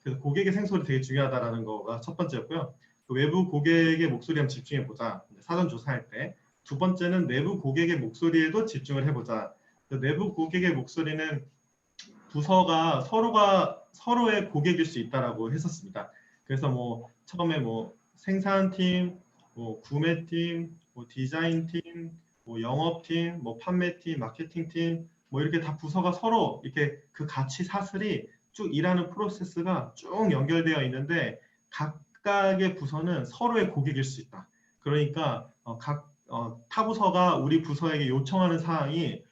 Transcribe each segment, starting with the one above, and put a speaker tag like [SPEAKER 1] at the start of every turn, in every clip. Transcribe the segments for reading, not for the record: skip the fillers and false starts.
[SPEAKER 1] 그래서 고객의 생소리 되게 중요하다라는 거가 첫 번째였고요. 그 외부 고객의 목소리에 한번 집중해보자. 사전 조사할 때. 두 번째는 내부 고객의 목소리에도 집중을 해보자. 내부 고객의 목소리는 부서가 서로의 고객일 수 있다라고 했었습니다. 그래서 뭐 처음에 뭐 생산팀, 뭐 구매팀, 뭐 디자인팀, 뭐 영업팀, 뭐 판매팀, 마케팅팀, 뭐 이렇게 다 부서가 서로 이렇게 그 가치 사슬이 쭉 일하는 프로세스가 쭉 연결되어 있는데 각각의 부서는 서로의 고객일 수 있다. 그러니까 타 부서가 우리 부서에게 요청하는 사항이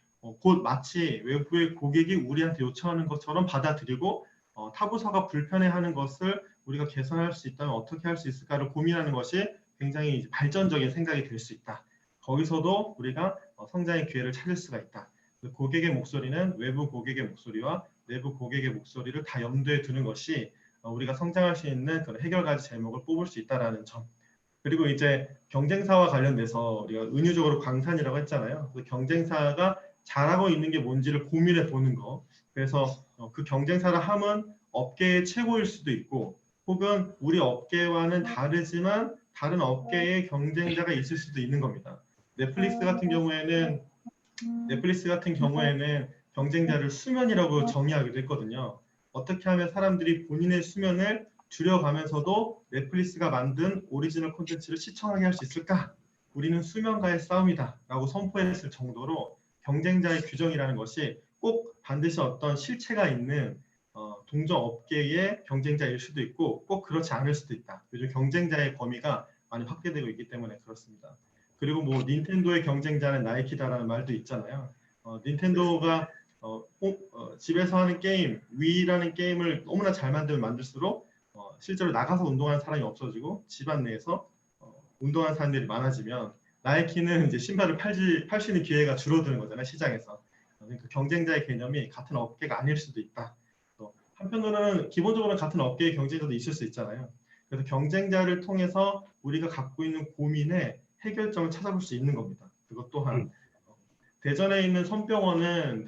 [SPEAKER 1] 곧 마치 외부의 고객이 우리한테 요청하는 것처럼 받아들이고 타 부서가 불편해하는 것을 우리가 개선할 수 있다면 어떻게 할 수 있을까를 고민하는 것이 굉장히 발전적인 생각이 될 수 있다. 거기서도 우리가 성장의 기회를 찾을 수가 있다. 고객의 목소리는 외부 고객의 목소리와 내부 고객의 목소리를 다 염두에 두는 것이 우리가 성장할 수 있는 그런 해결가지 제목을 뽑을 수 있다는 점. 그리고 이제 경쟁사와 관련돼서 우리가 은유적으로 광산이라고 했잖아요. 그 경쟁사가 잘하고 있는 게 뭔지를 고민해 보는 거. 그래서 그 경쟁사를 함은 업계의 최고일 수도 있고 혹은 우리 업계와는 다르지만 다른 업계의 경쟁자가 있을 수도 있는 겁니다. 넷플릭스 같은 경우에는 경쟁자를 수면이라고 정의하기도 했거든요. 어떻게 하면 사람들이 본인의 수면을 줄여가면서도 넷플릭스가 만든 오리지널 콘텐츠를 시청하게 할 수 있을까? 우리는 수면과의 싸움이다 라고 선포했을 정도로 경쟁자의 규정이라는 것이 꼭 반드시 어떤 실체가 있는 동종 업계의 경쟁자일 수도 있고 꼭 그렇지 않을 수도 있다. 요즘 경쟁자의 범위가 많이 확대되고 있기 때문에 그렇습니다. 그리고 뭐 닌텐도의 경쟁자는 나이키다라는 말도 있잖아요. 닌텐도가 집에서 하는 게임, 위라는 게임을 너무나 잘 만들면 만들수록 실제로 나가서 운동하는 사람이 없어지고 집안 내에서 운동하는 사람들이 많아지면 나이키는 이제 신발을 팔 수 있는 기회가 줄어드는 거잖아요, 시장에서. 그러니까 경쟁자의 개념이 같은 업계가 아닐 수도 있다. 한편으로는 기본적으로 같은 업계의 경쟁자도 있을 수 있잖아요. 그래서 경쟁자를 통해서 우리가 갖고 있는 고민에 해결점을 찾아볼 수 있는 겁니다. 그것 또한 대전에 있는 손병원은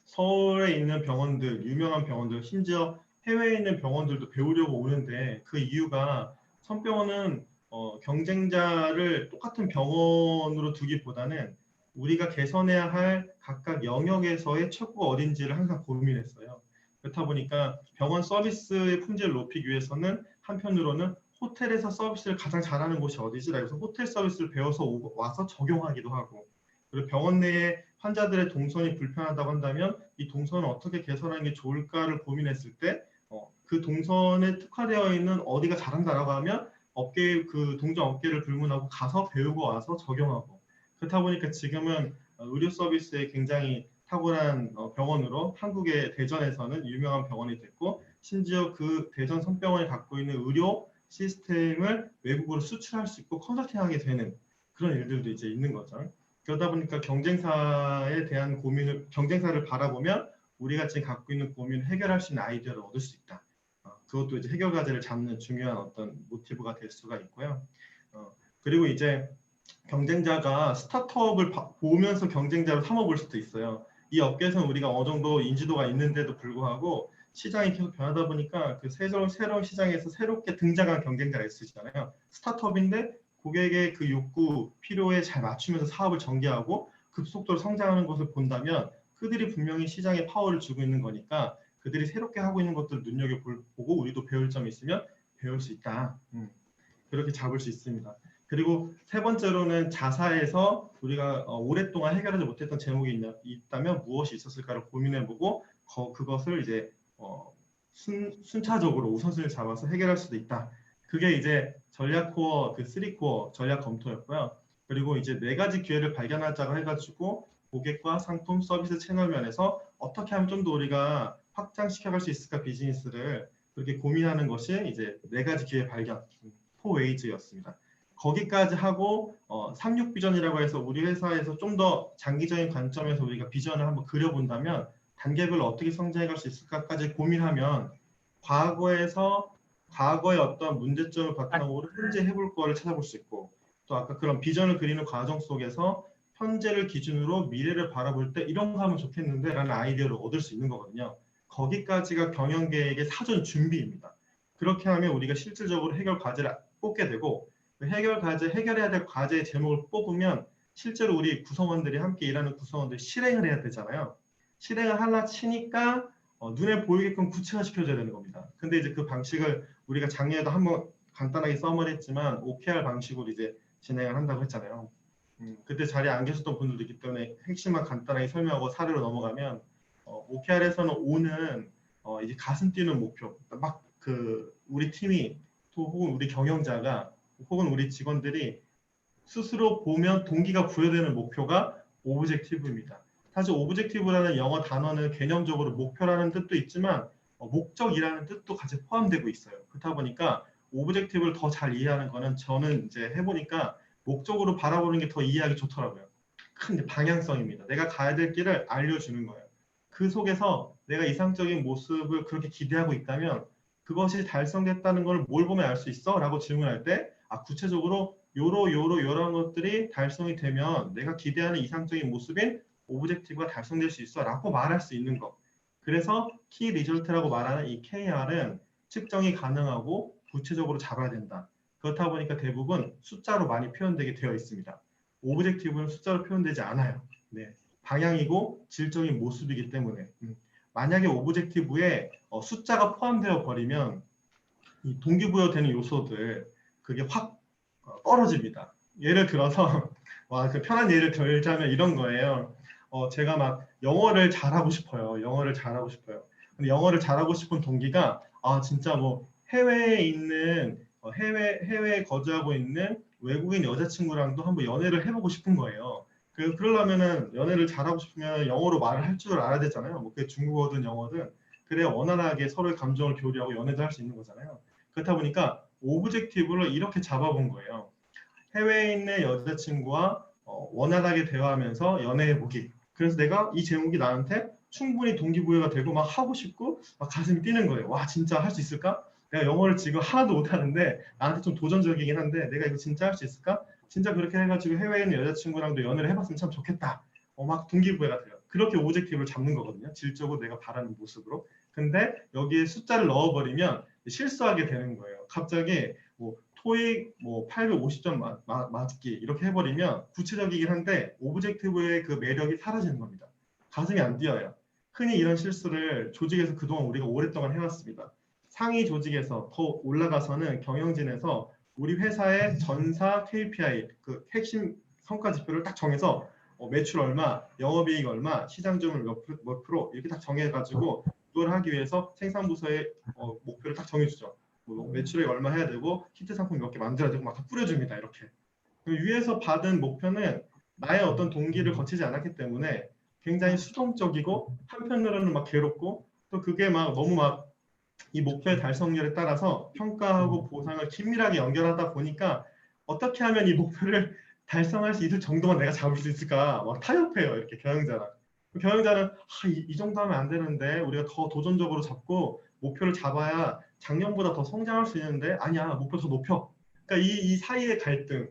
[SPEAKER 1] 서울에 있는 병원들, 유명한 병원들, 심지어 해외에 있는 병원들도 배우려고 오는데 그 이유가 손병원은 경쟁자를 똑같은 병원으로 두기보다는 우리가 개선해야 할 각각 영역에서의 최고가 어딘지를 항상 고민했어요. 그렇다 보니까 병원 서비스의 품질을 높이기 위해서는 한편으로는 호텔에서 서비스를 가장 잘하는 곳이 어디지? 그래서 호텔 서비스를 배워서 와서 적용하기도 하고 그리고 병원 내에 환자들의 동선이 불편하다고 한다면 이 동선을 어떻게 개선하는 게 좋을까를 고민했을 때 그 동선에 특화되어 있는 어디가 잘한다라고 하면 그 동종 업계를 불문하고 가서 배우고 와서 적용하고 그렇다 보니까 지금은 의료 서비스에 굉장히 탁월한 병원으로 한국의 대전에서는 유명한 병원이 됐고 심지어 그 대전 성병원이 갖고 있는 의료 시스템을 외국으로 수출할 수 있고 컨설팅하게 되는 그런 일들도 이제 있는 거죠. 그러다 보니까 경쟁사에 대한 경쟁사를 바라보면 우리가 지금 갖고 있는 고민을 해결할 수 있는 아이디어를 얻을 수 있다. 그것도 이제 해결 과제를 잡는 중요한 어떤 모티브가 될 수가 있고요. 그리고 이제 경쟁자가 스타트업을 보면서 경쟁자를 삼아볼 수도 있어요. 이 업계에서는 우리가 어느 정도 인지도가 있는데도 불구하고 시장이 계속 변하다 보니까 그 새로운 시장에서 새롭게 등장한 경쟁자가 있으시잖아요. 스타트업인데 고객의 그 욕구, 필요에 잘 맞추면서 사업을 전개하고 급속도로 성장하는 것을 본다면 그들이 분명히 시장에 파워를 주고 있는 거니까 그들이 새롭게 하고 있는 것들을 눈여겨보고 우리도 배울 점이 있으면 배울 수 있다. 그렇게 잡을 수 있습니다. 그리고 세 번째로는 자사에서 우리가 오랫동안 해결하지 못했던 제목이 있다면 무엇이 있었을까를 고민해보고 그것을 이제 순차적으로 우선순위를 잡아서 해결할 수도 있다. 그게 이제 전략 코어, 그 3코어 전략 검토였고요. 그리고 이제 4가지 기회를 발견하자고 해가지고 고객과 상품, 서비스 채널 면에서 어떻게 하면 좀 더 우리가 확장시켜갈 수 있을까 비즈니스를 그렇게 고민하는 것이 이제 4가지 기회 발견, 4웨이즈였습니다. 거기까지 하고 36 비전이라고 해서 우리 회사에서 좀 더 장기적인 관점에서 우리가 비전을 한번 그려본다면 단계별로 어떻게 성장해갈 수 있을까까지 고민하면 과거의 어떤 문제점을 바탕으로 현재 해볼 거를 찾아볼 수 있고 또 아까 그런 비전을 그리는 과정 속에서 현재를 기준으로 미래를 바라볼 때 이런 거 하면 좋겠는데 라는 아이디어를 얻을 수 있는 거거든요. 거기까지가 경영 계획의 사전 준비입니다. 그렇게 하면 우리가 실질적으로 해결 과제를 뽑게 되고 그 해결해야 될 과제의 제목을 뽑으면 실제로 우리 구성원들이 함께 일하는 구성원들이 실행을 해야 되잖아요. 실행을 하려 치니까 눈에 보이게끔 구체화시켜줘야 되는 겁니다. 근데 이제 그 방식을 우리가 작년에도 한번 간단하게 써머리했지만 OKR 방식으로 이제 진행을 한다고 했잖아요. 그때 자리에 안 계셨던 분들도 있기 때문에 핵심만 간단하게 설명하고 사례로 넘어가면 OKR에서는 O는 이제 가슴 뛰는 목표, 막 그 우리 팀이 또 혹은 우리 경영자가 혹은 우리 직원들이 스스로 보면 동기가 부여되는 목표가 오브젝티브입니다. 사실 오브젝티브라는 영어 단어는 개념적으로 목표라는 뜻도 있지만 목적이라는 뜻도 같이 포함되고 있어요. 그렇다 보니까 오브젝티브를 더 잘 이해하는 거는 저는 이제 해보니까 목적으로 바라보는 게 더 이해하기 좋더라고요. 큰 방향성입니다. 내가 가야 될 길을 알려주는 거예요. 그 속에서 내가 이상적인 모습을 그렇게 기대하고 있다면 그것이 달성됐다는 걸 뭘 보면 알 수 있어? 라고 질문할 때 구체적으로 요런 것들이 달성이 되면 내가 기대하는 이상적인 모습인 오브젝티브가 달성될 수 있어 라고 말할 수 있는 것. 그래서 키 리절트라고 말하는 이 KR은 측정이 가능하고 구체적으로 잡아야 된다. 그렇다 보니까 대부분 숫자로 많이 표현되게 되어 있습니다. 오브젝티브는 숫자로 표현되지 않아요. 네. 방향이고 질적인 모습이기 때문에 만약에 오브젝티브에 숫자가 포함되어 버리면 이 동기부여되는 요소들 그게 확 떨어집니다. 예를 들어서 그 편한 예를 들자면 이런 거예요. 제가 막 영어를 잘하고 싶어요. 영어를 잘하고 싶어요. 근데 영어를 잘하고 싶은 동기가 진짜 뭐 해외에 있는 해외에 거주하고 있는 외국인 여자친구랑도 한번 연애를 해보고 싶은 거예요. 그러려면은 연애를 잘하고 싶으면 영어로 말을 할 줄 알아야 되잖아요. 뭐 그게 중국어든 영어든 그래야 원활하게 서로의 감정을 교류하고 연애도 할 수 있는 거잖아요. 그렇다 보니까 오브젝티브를 이렇게 잡아본 거예요. 해외에 있는 여자친구와 원활하게 대화하면서 연애해보기. 그래서 내가 이 제목이 나한테 충분히 동기부여가 되고 막 하고 싶고 막 가슴이 뛰는 거예요. 와 진짜 할 수 있을까? 내가 영어를 지금 하나도 못하는데 나한테 좀 도전적이긴 한데 내가 이거 진짜 할 수 있을까? 진짜 그렇게 해가지고 해외에 있는 여자친구랑도 연애를 해봤으면 참 좋겠다. 막 동기부여가 돼요. 그렇게 오브젝티브를 잡는 거거든요. 질적으로 내가 바라는 모습으로. 근데 여기에 숫자를 넣어버리면 실수하게 되는 거예요. 갑자기 뭐 토익 뭐 850점 맞기 이렇게 해버리면 구체적이긴 한데 오브젝티브의 그 매력이 사라지는 겁니다. 가슴이 안 뛰어요. 흔히 이런 실수를 조직에서 그동안 우리가 오랫동안 해왔습니다. 상위 조직에서 더 올라가서는 경영진에서 우리 회사의 전사 KPI 그 핵심 성과 지표를 딱 정해서 매출 얼마, 영업이익 얼마, 시장점을 몇 프로 이렇게 딱 정해가지고 이걸 하기 위해서 생산부서의 목표를 딱 정해주죠. 뭐 매출액 얼마 해야 되고 히트 상품 몇 개 만들어야 되고 막 다 뿌려줍니다. 이렇게. 위에서 받은 목표는 나의 어떤 동기를 거치지 않았기 때문에 굉장히 수동적이고 한편으로는 막 괴롭고 또 그게 막 너무 막 이 목표의 달성률에 따라서 평가하고 보상을 긴밀하게 연결하다 보니까 어떻게 하면 이 목표를 달성할 수 있을 정도만 내가 잡을 수 있을까 막 타협해요. 이렇게 경영자랑. 경영자는 이 정도 하면 안 되는데 우리가 더 도전적으로 잡고 목표를 잡아야 작년보다 더 성장할 수 있는데 아니야 목표 더 높여. 그러니까 이 사이의 갈등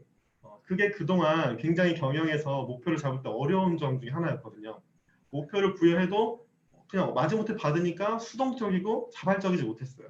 [SPEAKER 1] 그게 그동안 굉장히 경영에서 목표를 잡을 때 어려운 점 중에 하나였거든요. 목표를 부여해도 그냥 마지못해 받으니까 수동적이고 자발적이지 못했어요.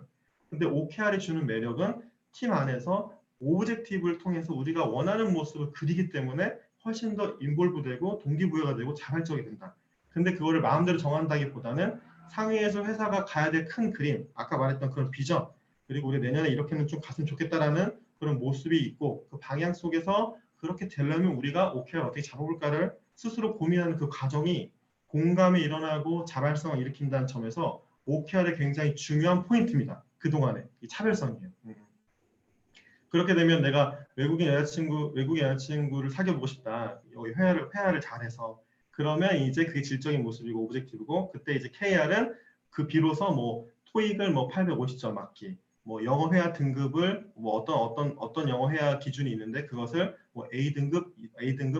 [SPEAKER 1] 근데 OKR이 주는 매력은 팀 안에서 오브젝티브를 통해서 우리가 원하는 모습을 그리기 때문에 훨씬 더 인볼브되고 동기부여가 되고 자발적이 된다. 근데 그거를 마음대로 정한다기보다는 상위에서 회사가 가야 될 큰 그림, 아까 말했던 그런 비전, 그리고 우리 내년에 이렇게는 좀 갔으면 좋겠다라는 그런 모습이 있고 그 방향 속에서 그렇게 되려면 우리가 OKR 어떻게 잡아볼까를 스스로 고민하는 그 과정이 공감이 일어나고 자발성을 일으킨다는 점에서 OKR의 굉장히 중요한 포인트입니다. 그동안의 이 차별성이에요. 그렇게 되면 내가 외국인 여자친구를 사귀어보고 싶다. 여기 회화를 잘해서 그러면 이제 그게 질적인 모습이고 오브젝티브고 그때 이제 KR은 그 비로소 뭐 토익을 뭐 850점 맞기, 뭐 영어 회화 등급을 뭐 어떤 영어 회화 기준이 있는데 그것을 뭐 A 등급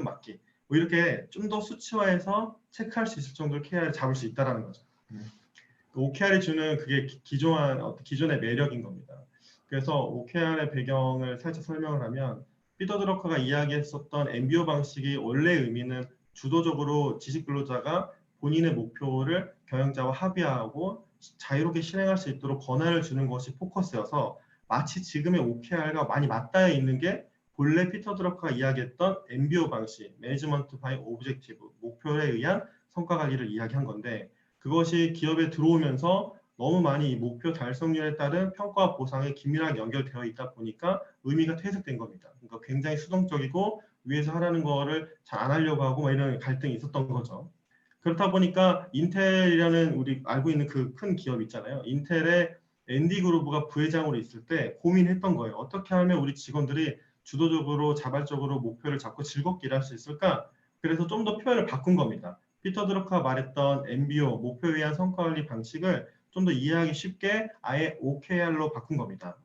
[SPEAKER 1] 맞기. 뭐 이렇게 좀 더 수치화해서 체크할 수 있을 정도로 KR을 잡을 수 있다라는 거죠. OKR이 주는 그게 기존의 매력인 겁니다. 그래서 OKR의 배경을 살짝 설명을 하면 피터 드러커가 이야기했었던 MBO 방식이 원래 의미는 주도적으로 지식 근로자가 본인의 목표를 경영자와 합의하고 자유롭게 실행할 수 있도록 권한을 주는 것이 포커스여서 마치 지금의 OKR과 많이 맞닿아 있는 게 본래 피터 드러커가 이야기했던 MBO 방식, 매니지먼트 바이 오브젝티브, 목표에 의한 성과 관리를 이야기한 건데 그것이 기업에 들어오면서 너무 많이 이 목표 달성률에 따른 평가와 보상에 긴밀하게 연결되어 있다 보니까 의미가 퇴색된 겁니다. 그러니까 굉장히 수동적이고 위에서 하라는 거를 잘 안 하려고 하고 막 이런 갈등이 있었던 거죠. 그렇다 보니까 인텔이라는 우리 알고 있는 그 큰 기업 있잖아요. 인텔의 앤디 그루브가 부회장으로 있을 때 고민했던 거예요. 어떻게 하면 우리 직원들이 주도적으로 자발적으로 목표를 잡고 즐겁게 일할 수 있을까? 그래서 좀 더 표현을 바꾼 겁니다. 피터 드러커가 말했던 MBO, 목표에 의한 성과관리 방식을 좀 더 이해하기 쉽게 아예 OKR로 바꾼 겁니다.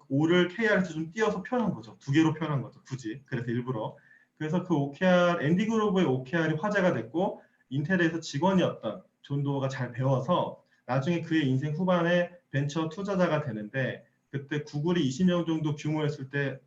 [SPEAKER 1] O를 KR에서 좀 띄어서 표현한 거죠. 두 개로 표현한 거죠. 굳이. 그래서 일부러. 그래서 그 OKR, 앤디 그루브의 OKR이 화제가 됐고 인텔에서 직원이었던 존 도어가 잘 배워서 나중에 그의 인생 후반에 벤처 투자자가 되는데 그때 구글이 20명 정도 규모였을 때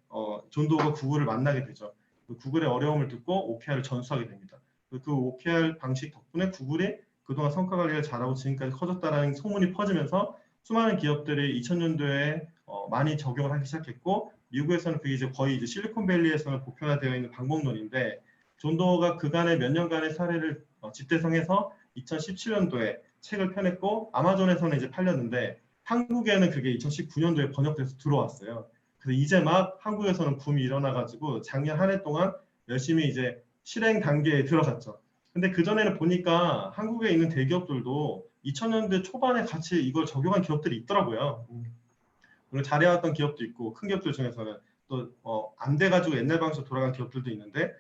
[SPEAKER 1] 존 도어가 구글을 만나게 되죠. 그 구글의 어려움을 듣고 OKR을 전수하게 됩니다. 그 OKR 방식 덕분에 구글이 그동안 성과 관리를 잘하고 지금까지 커졌다는 소문이 퍼지면서 수많은 기업들이 2000년도에 많이 적용을 하기 시작했고 미국에서는 그게 이제 거의 이제 실리콘밸리에서는 보편화되어 있는 방법론인데 존 도어가 그간의 몇 년간의 사례를 집대성해서 2017년도에 책을 펴냈고 아마존에서는 이제 팔렸는데 한국에는 그게 2019년도에 번역돼서 들어왔어요. 그래서 이제 막 한국에서는 붐이 일어나가지고 작년 한 해 동안 열심히 이제 실행 단계에 들어갔죠. 근데 그전에는 보니까 한국에 있는 대기업들도 2000년대 초반에 같이 이걸 적용한 기업들이 있더라고요. 물론 잘해왔던 기업도 있고 큰 기업들 중에서는 또 안 돼가지고 옛날 방식으로 돌아간 기업들도 있는데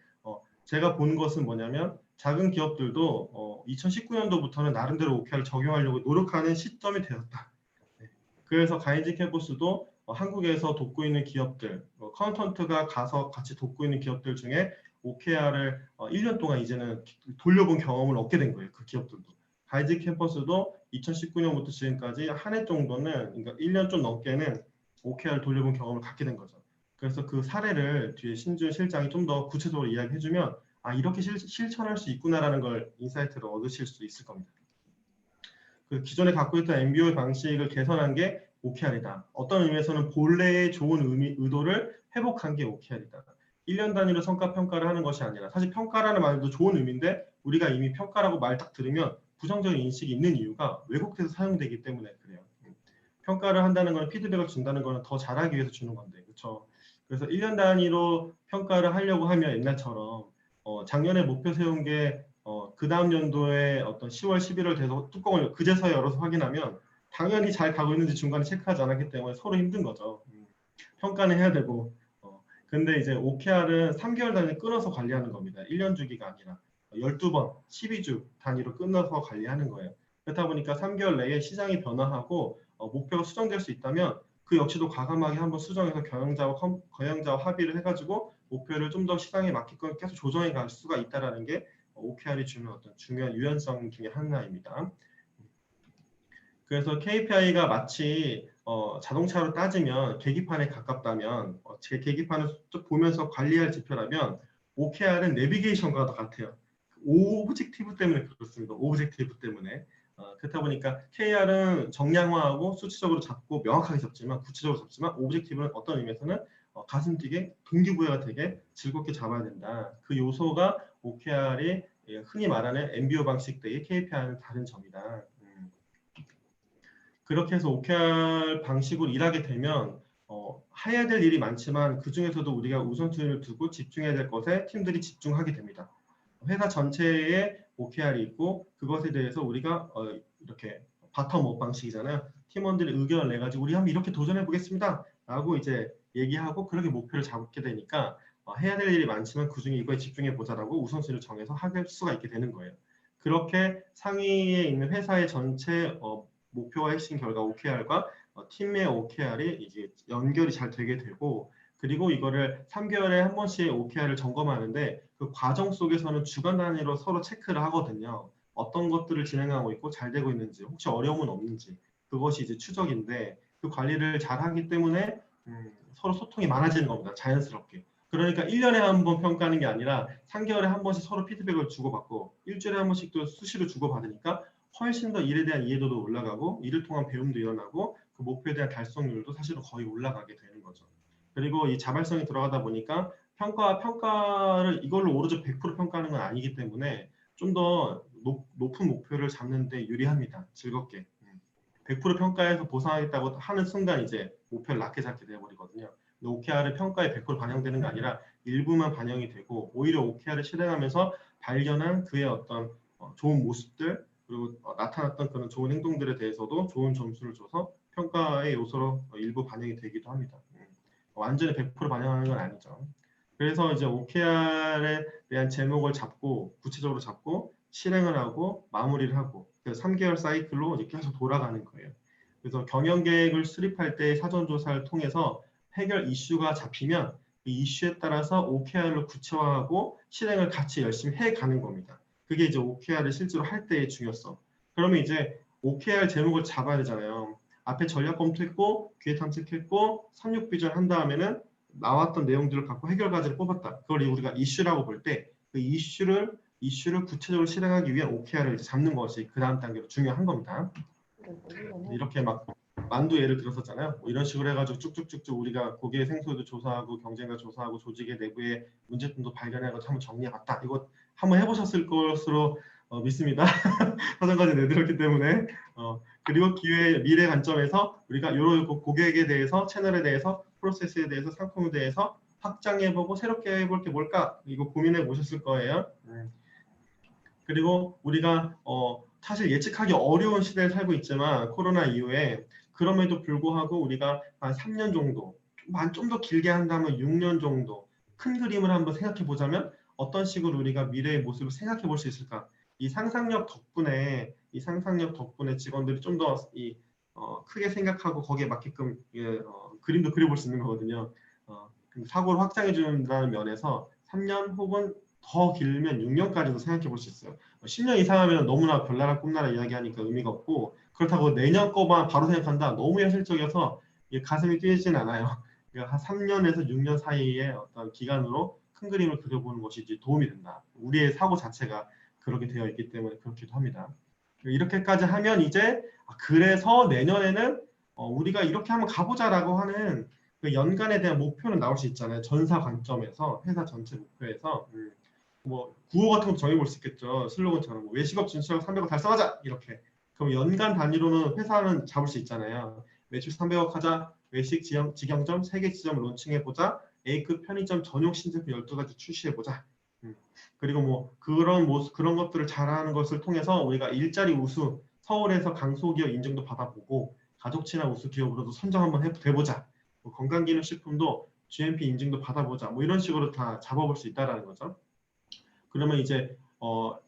[SPEAKER 1] 제가 본 것은 뭐냐면 작은 기업들도 2019년도부터는 나름대로 OKR을 적용하려고 노력하는 시점이 되었다. 네. 그래서 가이지 캠퍼스도 한국에서 돕고 있는 기업들, 컨턴트가 가서 같이 돕고 있는 기업들 중에 OKR을 1년 동안 이제는 돌려본 경험을 얻게 된 거예요. 그 기업들도. 가이지 캠퍼스도 2019년부터 지금까지 한 해 정도는, 그러니까 1년 좀 넘게는 OKR 돌려본 경험을 갖게 된 거죠. 그래서 그 사례를 뒤에 신준 실장이 좀 더 구체적으로 이야기해주면 이렇게 실천할 수 있구나라는 걸 인사이트를 얻으실 수 있을 겁니다. 그 기존에 갖고 있던 MBO 방식을 개선한 게 OKR이다. 어떤 의미에서는 본래의 좋은 의도를 회복한 게 OKR이다. 1년 단위로 성과 평가를 하는 것이 아니라 사실 평가라는 말도 좋은 의미인데 우리가 이미 평가라고 말 딱 들으면 부정적인 인식이 있는 이유가 왜곡돼서 사용되기 때문에 그래요. 평가를 한다는 건 피드백을 준다는 거는 더 잘하기 위해서 주는 건데 그렇죠. 그래서 1년 단위로 평가를 하려고 하면 옛날처럼 작년에 목표 세운 게 그 다음 연도에 어떤 10월, 11월 돼서 뚜껑을 그제서야 열어서 확인하면 당연히 잘 가고 있는지 중간에 체크하지 않았기 때문에 서로 힘든 거죠. 평가는 해야 되고 근데 이제 OKR은 3개월 단위 끊어서 관리하는 겁니다. 1년 주기가 아니라 12번, 12주 단위로 끊어서 관리하는 거예요. 그렇다 보니까 3개월 내에 시장이 변화하고 목표가 수정될 수 있다면 그 역시도 과감하게 한번 수정해서 경영자와 합의를 해가지고 목표를 좀 더 시장에 맞게끔 계속 조정해 갈 수가 있다는 게 OKR이 주는 어떤 중요한 유연성 중에 하나입니다. 그래서 KPI가 마치 자동차로 따지면 계기판에 가깝다면 제 계기판을 쭉 보면서 관리할 지표라면 OKR은 내비게이션과 같아요. 오브젝티브 때문에 그렇습니다. 오브젝티브 때문에. 그렇다 보니까 KR은 정량화하고 수치적으로 잡고 명확하게 잡지만 구체적으로 잡지만 오브젝티브는 어떤 의미에서는 가슴 뛰게 동기부여가 되게 즐겁게 잡아야 된다. 그 요소가 OKR이 흔히 말하는 MBO 방식대의 KPI는 다른 점이다. 그렇게 해서 OKR 방식으로 일하게 되면 해야 될 일이 많지만 그 중에서도 우리가 우선순위를 두고 집중해야 될 것에 팀들이 집중하게 됩니다. 회사 전체에 OKR이 있고 그것에 대해서 우리가 이렇게 바텀업 방식이잖아요. 팀원들이 의견을 내가지고 우리 한번 이렇게 도전해 보겠습니다. 라고 이제 얘기하고 그렇게 목표를 잡게 되니까 해야 될 일이 많지만 그중에 이거에 집중해 보자라고 우선순위를 정해서 할 수가 있게 되는 거예요. 그렇게 상위에 있는 회사의 전체 목표와 핵심 결과 OKR과 팀의 OKR이 이제 연결이 잘 되게 되고 그리고 이거를 3개월에 한 번씩 OKR을 점검하는데 그 과정 속에서는 주간 단위로 서로 체크를 하거든요. 어떤 것들을 진행하고 있고 잘 되고 있는지 혹시 어려움은 없는지 그것이 이제 추적인데 그 관리를 잘 하기 때문에 서로 소통이 많아지는 겁니다. 자연스럽게. 그러니까 1년에 한 번 평가하는 게 아니라 3개월에 한 번씩 서로 피드백을 주고받고 일주일에 한 번씩 또 수시로 주고받으니까 훨씬 더 일에 대한 이해도도 올라가고 이를 통한 배움도 일어나고 그 목표에 대한 달성률도 사실은 거의 올라가게 되는 거죠. 그리고 이 자발성이 들어가다 보니까 평가를 이걸로 오로지 100% 평가하는 건 아니기 때문에 좀 더 높은 목표를 잡는데 유리합니다. 즐겁게. 100% 평가해서 보상하겠다고 하는 순간 이제 목표를 낮게 잡게 되어버리거든요. 근데 OKR을 평가에 100% 반영되는 게 아니라 일부만 반영이 되고 오히려 OKR을 실행하면서 발견한 그의 어떤 좋은 모습들 그리고 나타났던 그런 좋은 행동들에 대해서도 좋은 점수를 줘서 평가의 요소로 일부 반영이 되기도 합니다. 완전히 100% 반영하는 건 아니죠. 그래서 이제 OKR에 대한 제목을 잡고 구체적으로 잡고 실행을 하고 마무리를 하고 3개월 사이클로 이제 계속 돌아가는 거예요. 그래서 경영계획을 수립할 때 사전조사를 통해서 해결 이슈가 잡히면 그 이슈에 따라서 OKR로 구체화하고 실행을 같이 열심히 해가는 겁니다. 그게 이제 OKR을 실제로 할 때의 중요성. 그러면 이제 OKR 제목을 잡아야 되잖아요. 앞에 전략 검토했고 기회 탐색했고 삼육 비전 한 다음에는 나왔던 내용들을 갖고 해결 과제를 뽑았다. 그걸 우리가 이슈라고 볼 때 그 이슈를 구체적으로 실행하기 위한 OKR을 이제 잡는 것이 그 다음 단계로 중요한 겁니다. 이렇게 막 만두 예를 들었었잖아요. 뭐 이런 식으로 해가지고 쭉쭉쭉쭉 우리가 고객의 생소도 조사하고 경쟁자 조사하고 조직의 내부의 문제점도 발견해가지고 한번 정리해봤다. 이거 한번 해보셨을 것으로 믿습니다. 사전까지 내드렸기 때문에 그리고 기회 미래 관점에서 우리가 이런 고객에 대해서 채널에 대해서 프로세스에 대해서 상품에 대해서 확장해보고 새롭게 해볼 게 뭘까 이거 고민해 보셨을 거예요. 그리고 우리가 사실 예측하기 어려운 시대에 살고 있지만 코로나 이후에 그럼에도 불구하고 우리가 한 3년 정도 좀 더 길게 한다면 6년 정도 큰 그림을 한번 생각해 보자면 어떤 식으로 우리가 미래의 모습을 생각해 볼 수 있을까 이 상상력 덕분에 직원들이 좀 더 크게 생각하고 거기에 맞게끔 그림도 그려볼 수 있는 거거든요. 사고를 확장해 준다는 면에서 3년 혹은 더 길면 6년까지도 생각해 볼 수 있어요. 10년 이상 하면 너무나 별나라 꿈나라 이야기하니까 의미가 없고 그렇다고 내년 거만 바로 생각한다. 너무 현실적이어서 가슴이 뛰지는 않아요. 그러니까 한 3년에서 6년 사이의 어떤 기간으로 큰 그림을 그려보는 것이 이제 도움이 된다. 우리의 사고 자체가 그렇게 되어 있기 때문에 그렇기도 합니다. 이렇게까지 하면 이제 그래서 내년에는 우리가 이렇게 한번 가보자라고 하는 그 연간에 대한 목표는 나올 수 있잖아요. 전사 관점에서 회사 전체 목표에서 뭐 구호 같은 것도 정해볼 수 있겠죠. 슬로건처럼 뭐 외식업 진출하고 300억 달성하자 이렇게. 그럼 연간 단위로는 회사는 잡을 수 있잖아요. 매출 300억 하자. 외식 직영점 3개 지점을 론칭해보자. A급 편의점 전용 신제품 12가지 출시해보자. 그리고 뭐 그런 것들을 잘하는 것을 통해서 우리가 일자리 우수 서울에서 강소기업 인증도 받아보고 가족 친화 우수 기업으로도 선정 한번 해보자. 뭐 건강기능식품도 GMP 인증도 받아보자. 뭐 이런 식으로 다 잡아볼 수 있다라는 거죠. 그러면 이제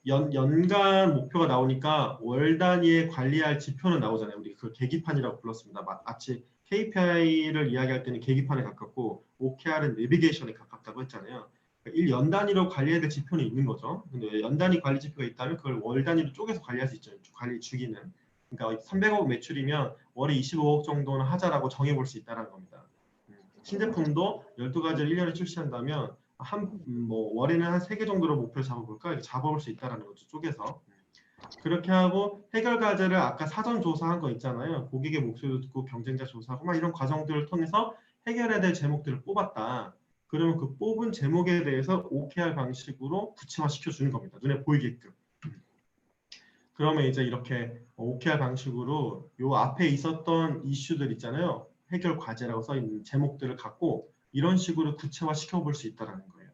[SPEAKER 1] 연간 목표가 나오니까 월 단위에 관리할 지표는 나오잖아요. 우리 그 계기판이라고 불렀습니다. 마치 KPI를 이야기할 때는 계기판에 가깝고 OKR은 내비게이션에 가깝다고 했잖아요. 1연 단위로 관리해야 될 지표는 있는 거죠. 근데 연 단위 관리 지표가 있다면 그걸 월 단위로 쪼개서 관리할 수 있죠. 관리 주기는. 그러니까 300억 매출이면 월에 25억 정도는 하자라고 정해볼 수 있다는 겁니다. 신제품도 12가지를 1년에 출시한다면 뭐 월에는 한 3개 정도로 목표를 잡아볼까? 이렇게 잡아볼 수 있다는 거죠. 쪼개서. 그렇게 하고 해결 과제를 아까 사전 조사한 거 있잖아요. 고객의 목소리도 듣고 경쟁자 조사하고 막 이런 과정들을 통해서 해결해야 될 제목들을 뽑았다. 그러면 그 뽑은 제목에 대해서 OKR 방식으로 구체화시켜 주는 겁니다. 눈에 보이게끔. 그러면 이제 이렇게 OKR 방식으로 요 앞에 있었던 이슈들 있잖아요. 해결 과제라고 써 있는 제목들을 갖고 이런 식으로 구체화시켜 볼 수 있다는 거예요.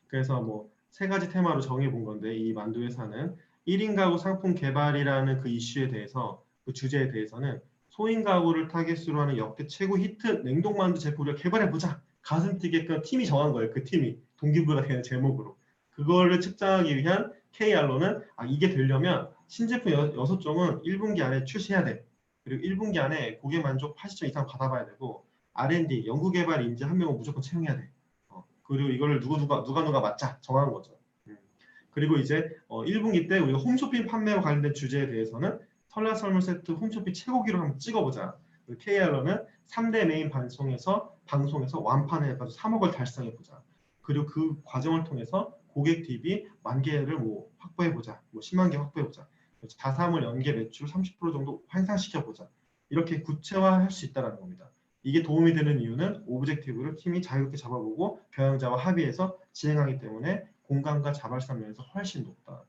[SPEAKER 1] 그래서 뭐 3가지 테마로 정해 본 건데 이 만두 회사는 1인 가구 상품 개발이라는 그 이슈에 대해서 그 주제에 대해서는 소인 가구를 타겟으로 하는 역대 최고 히트 냉동만두 제품을 개발해보자. 가슴 뛰게끔 팀이 정한 거예요. 그 팀이 동기부여가 되는 제목으로. 그거를 측정하기 위한 KR로는 이게 되려면 신제품 6종은 1분기 안에 출시해야 돼. 그리고 1분기 안에 고객 만족 80점 이상 받아봐야 되고 R&D, 연구개발 인재 1명은 무조건 채용해야 돼. 그리고 이거를 누가 맞자 정하는 거죠. 그리고 이제 1분기 때 우리가 홈쇼핑 판매와 관련된 주제에 대해서는 설날 선물 세트 홈쇼핑 최고기로 한번 찍어보자. KR로는 3대 메인 방송에서 완판해가지고 3억을 달성해보자. 그리고 그 과정을 통해서 고객 DB 10,000개를 뭐 확보해보자. 뭐 10만 개 확보해보자. 자사물 연계 매출 30% 정도 향상시켜보자. 이렇게 구체화할 수 있다는 겁니다. 이게 도움이 되는 이유는 오브젝티브를 팀이 자유롭게 잡아보고 경영자와 합의해서 진행하기 때문에 공감과 자발성 면에서 훨씬 높다.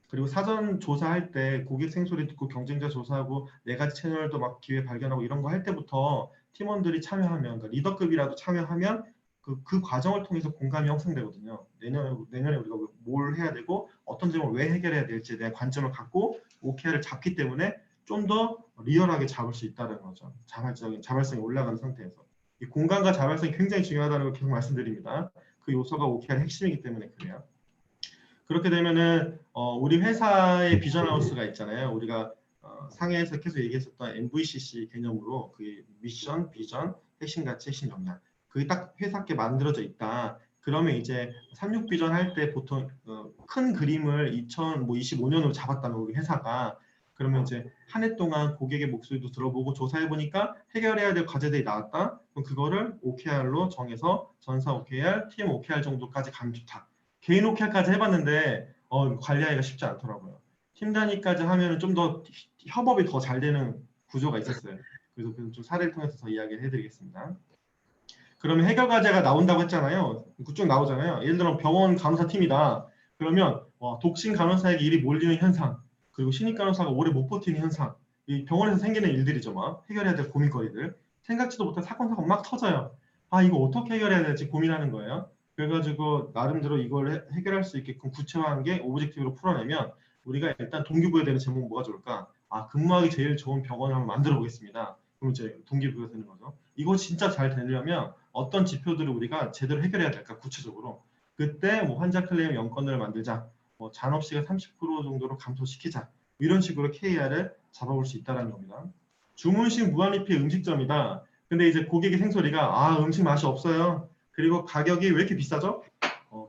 [SPEAKER 1] 그리고 사전 조사할 때 고객 생소리 듣고 경쟁자 조사하고 네 가지 채널도 막 기회 발견하고 이런 거 할 때부터 팀원들이 참여하면, 그러니까 리더급이라도 참여하면 그 과정을 통해서 공감이 형성되거든요. 내년에 우리가 뭘 해야 되고 어떤 점을 왜 해결해야 될지에 대한 관점을 갖고 OKR을 잡기 때문에 좀 더 리얼하게 잡을 수 있다는 거죠. 자발성이 올라가는 상태에서. 이 공감과 자발성이 굉장히 중요하다는 걸 계속 말씀드립니다. 그 요소가 OKR의 핵심이기 때문에 그래요. 그렇게 되면은 우리 회사의 비전하우스가 있잖아요. 우리가 상해에서 계속 얘기했었던 MVCC 개념으로 그 미션, 비전, 핵심 가치, 핵심 역량 그게 딱 회사께 만들어져 있다. 그러면 이제 36 비전 할 때 보통 큰 그림을 2025년으로 잡았다면 우리 회사가 그러면 이제 한 해 동안 고객의 목소리도 들어보고 조사해 보니까 해결해야 될 과제들이 나왔다. 그럼 그거를 OKR로 정해서 전사 OKR, 팀 OKR 정도까지 가면 좋다. 개인 OKR까지 해봤는데 관리하기가 쉽지 않더라고요. 팀 단위까지 하면 좀 더 협업이 더 잘 되는 구조가 있었어요. 그래서 좀 사례를 통해서 더 이야기를 해드리겠습니다. 그러면 해결 과제가 나온다고 했잖아요. 그쪽 나오잖아요. 예를 들어 병원 간호사 팀이다. 그러면 독신 간호사에게 일이 몰리는 현상, 그리고 신입 간호사가 오래 못 버티는 현상, 이 병원에서 생기는 일들이죠. 막 해결해야 될 고민거리들. 생각지도 못한 사건 사고 막 터져요. 아 이거 어떻게 해결해야 될지 고민하는 거예요. 그래가지고 나름대로 이걸 해결할 수 있게끔 구체화한 게 오브젝티브로 풀어내면 우리가 일단 동기부여 되는 제목은 뭐가 좋을까? 아 근무하기 제일 좋은 병원을 한번 만들어 보겠습니다. 그럼 이제 동기부여 되는 거죠. 이거 진짜 잘 되려면 어떤 지표들을 우리가 제대로 해결해야 될까 구체적으로. 그때 뭐 환자 클레임 연건을 만들자. 뭐 잔업 시간 30% 정도로 감소시키자. 이런 식으로 KR을 잡아볼 수 있다는 겁니다. 주문식 무한리필 음식점이다. 근데 이제 고객의 생소리가 아 음식 맛이 없어요. 그리고 가격이 왜 이렇게 비싸죠?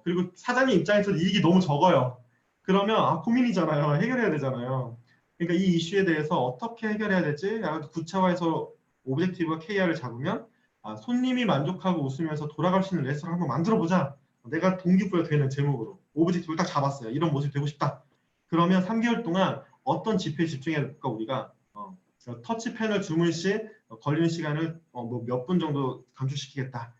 [SPEAKER 1] 그리고 사장님 입장에서 이익이 너무 적어요. 그러면 고민이잖아요. 해결해야 되잖아요. 그러니까 이 이슈에 대해서 어떻게 해결해야 될지 구체화해서 오브젝티브와 KR을 잡으면 손님이 만족하고 웃으면서 돌아갈 수 있는 레스토랑 한번 만들어보자. 내가 동기부여 되는 제목으로 오브젝티브를 딱 잡았어요. 이런 모습이 되고 싶다. 그러면 3개월 동안 어떤 지표에 집중해야 될까 우리가 터치 패널 주문 시 걸리는 시간을 몇 분 정도 감축시키겠다.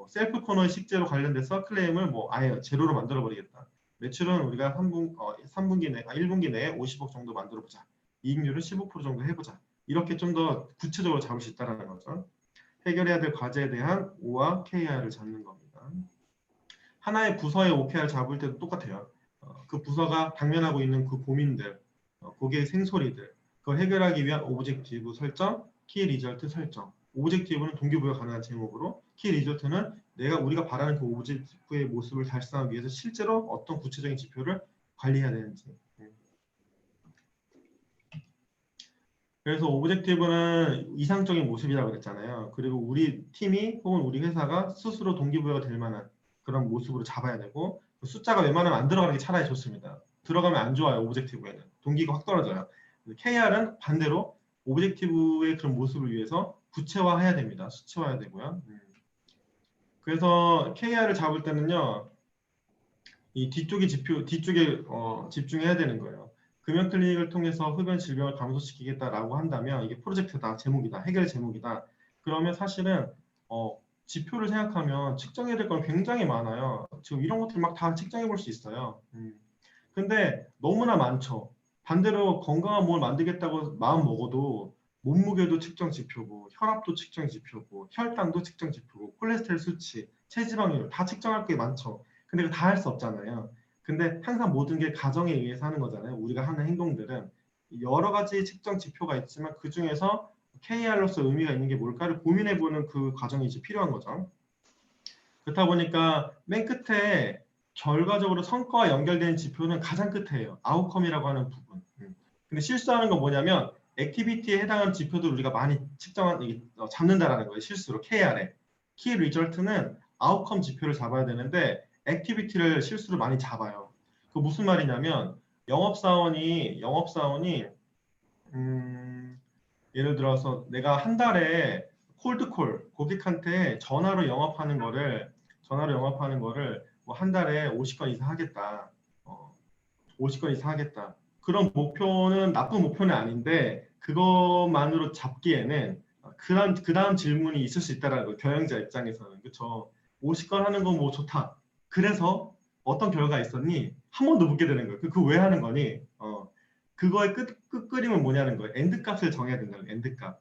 [SPEAKER 1] 셀프 코너의 식재로 관련돼서 클레임을 아예 제로로 만들어 버리겠다. 매출은 우리가 3분기 내 1분기 내에 50억 정도 만들어 보자. 이익률은 15% 정도 해보자. 이렇게 좀 더 구체적으로 잡을 수 있다는 거죠. 해결해야 될 과제에 대한 O와 KR을 잡는 겁니다. 하나의 부서의 OKR 잡을 때도 똑같아요. 그 부서가 당면하고 있는 그 고민들, 고객의 생소리들, 그걸 해결하기 위한 오브젝티브 설정, 키 리절트 설정. 오브젝티브는 동기부여 가능한 제목으로, 키 리절트는 우리가 바라는 그 오브젝티브의 모습을 달성하기 위해서 실제로 어떤 구체적인 지표를 관리해야 되는지. 그래서 오브젝티브는 이상적인 모습이라고 그랬잖아요. 그리고 우리 팀이 혹은 우리 회사가 스스로 동기부여가 될 만한 그런 모습으로 잡아야 되고 숫자가 웬만하면 안 들어가는 게 차라리 좋습니다. 들어가면 안 좋아요. 오브젝티브에는. 동기가 확 떨어져요. KR은 반대로 오브젝티브의 그런 모습을 위해서 구체화해야 됩니다. 수치화해야 되고요. 그래서 KR을 잡을 때는요. 이 뒤쪽에 집중해야 되는 거예요. 금연 클리닉을 통해서 흡연 질병을 감소시키겠다라고 한다면 이게 프로젝트다, 제목이다, 해결 제목이다. 그러면 사실은 지표를 생각하면 측정해야 될 건 굉장히 많아요. 지금 이런 것들 막 다 측정해 볼 수 있어요. 근데 너무나 많죠. 반대로 건강한 몸을 만들겠다고 마음 먹어도 몸무게도 측정 지표고 혈압도 측정 지표고 혈당도 측정 지표고 콜레스테롤 수치, 체지방률 다 측정할 게 많죠. 근데 다 할 수 없잖아요. 근데 항상 모든 게 가정에 의해서 하는 거잖아요. 우리가 하는 행동들은 여러 가지 측정 지표가 있지만 그 중에서 KR로서 의미가 있는 게 뭘까를 고민해보는 그 과정이 이제 필요한 거죠. 그렇다 보니까 맨 끝에 결과적으로 성과와 연결된 지표는 가장 끝에요. 아웃컴이라고 하는 부분. 근데 실수하는 건 뭐냐면 액티비티에 해당하는 지표들 우리가 많이 잡는다라는 거예요. 실수로 KR에. 키 리절트는 아웃컴 지표를 잡아야 되는데 액티비티를 실수로 많이 잡아요. 그 무슨 말이냐면 영업사원이 예를 들어서 내가 한 달에 콜드콜 고객한테 전화로 영업하는 거를 뭐 한 달에 50건 이상 하겠다. 50건 이상 하겠다. 그런 목표는 나쁜 목표는 아닌데 그것만으로 잡기에는 그 다음 질문이 있을 수 있다라는 거 경영자 입장에서는 그렇죠. 50건 하는 건 뭐 좋다. 그래서 어떤 결과 있었니? 한 번 더 묻게 되는 거예요. 그거 왜 하는 거니? 그거의 끝그림은 뭐냐는 거예요. 엔드 값을 정해야 된다는 거예요. 엔드 값.